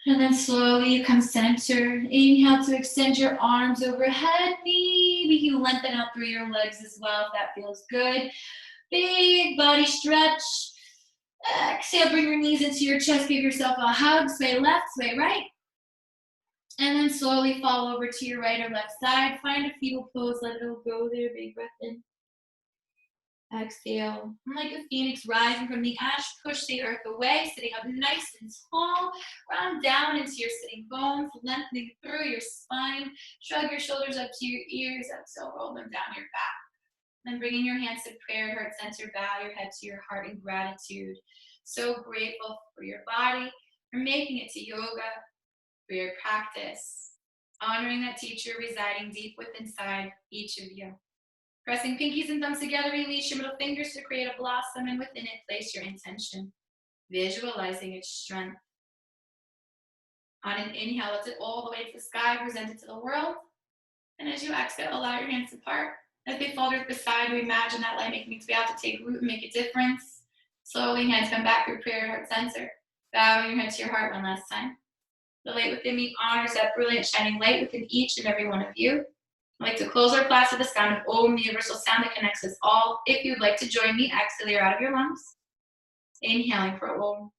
And then slowly you come center. Inhale to extend your arms overhead. Maybe you lengthen out through your legs as well if that feels good. Big body stretch. Exhale, bring your knees into your chest. Give yourself a hug. Sway left, sway right. And then slowly fall over to your right or left side. Find a fetal pose. Let it all go there. Big breath in. Exhale. And like a phoenix rising from the ash, push the earth away, sitting up nice and tall. Round down into your sitting bones, lengthening through your spine. Shrug your shoulders up to your ears. Exhale, roll them down your back. Then bringing your hands to prayer, heart center, bow your head to your heart in gratitude. So grateful for your body, for making it to yoga, for your practice. Honoring that teacher residing deep within inside each of you. Pressing pinkies and thumbs together, release your middle fingers to create a blossom, and within it, place your intention, visualizing its strength. On an inhale, lift it all the way to the sky, present it to the world. And as you exhale, allow your hands to part. As they fall to the side, we imagine that light making its way out to take root and make a difference. Slowly, hands come back through prayer, heart center. Bowing your head to your heart one last time. The light within me honors that brilliant, shining light within each and every one of you. I'd like to close our class with the sound of Om, the universal sound that connects us all. If you'd like to join me, exhale out of your lungs. Inhaling for Om.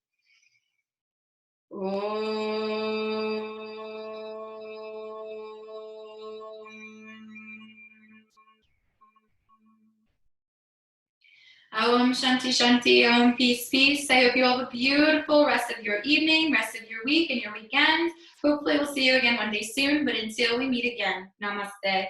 Om. Om Shanti Shanti, Om Peace Peace. I hope you all have a beautiful rest of your evening, rest of your week, and your weekend. Hopefully we'll see you again one day soon, but until we meet again, namaste.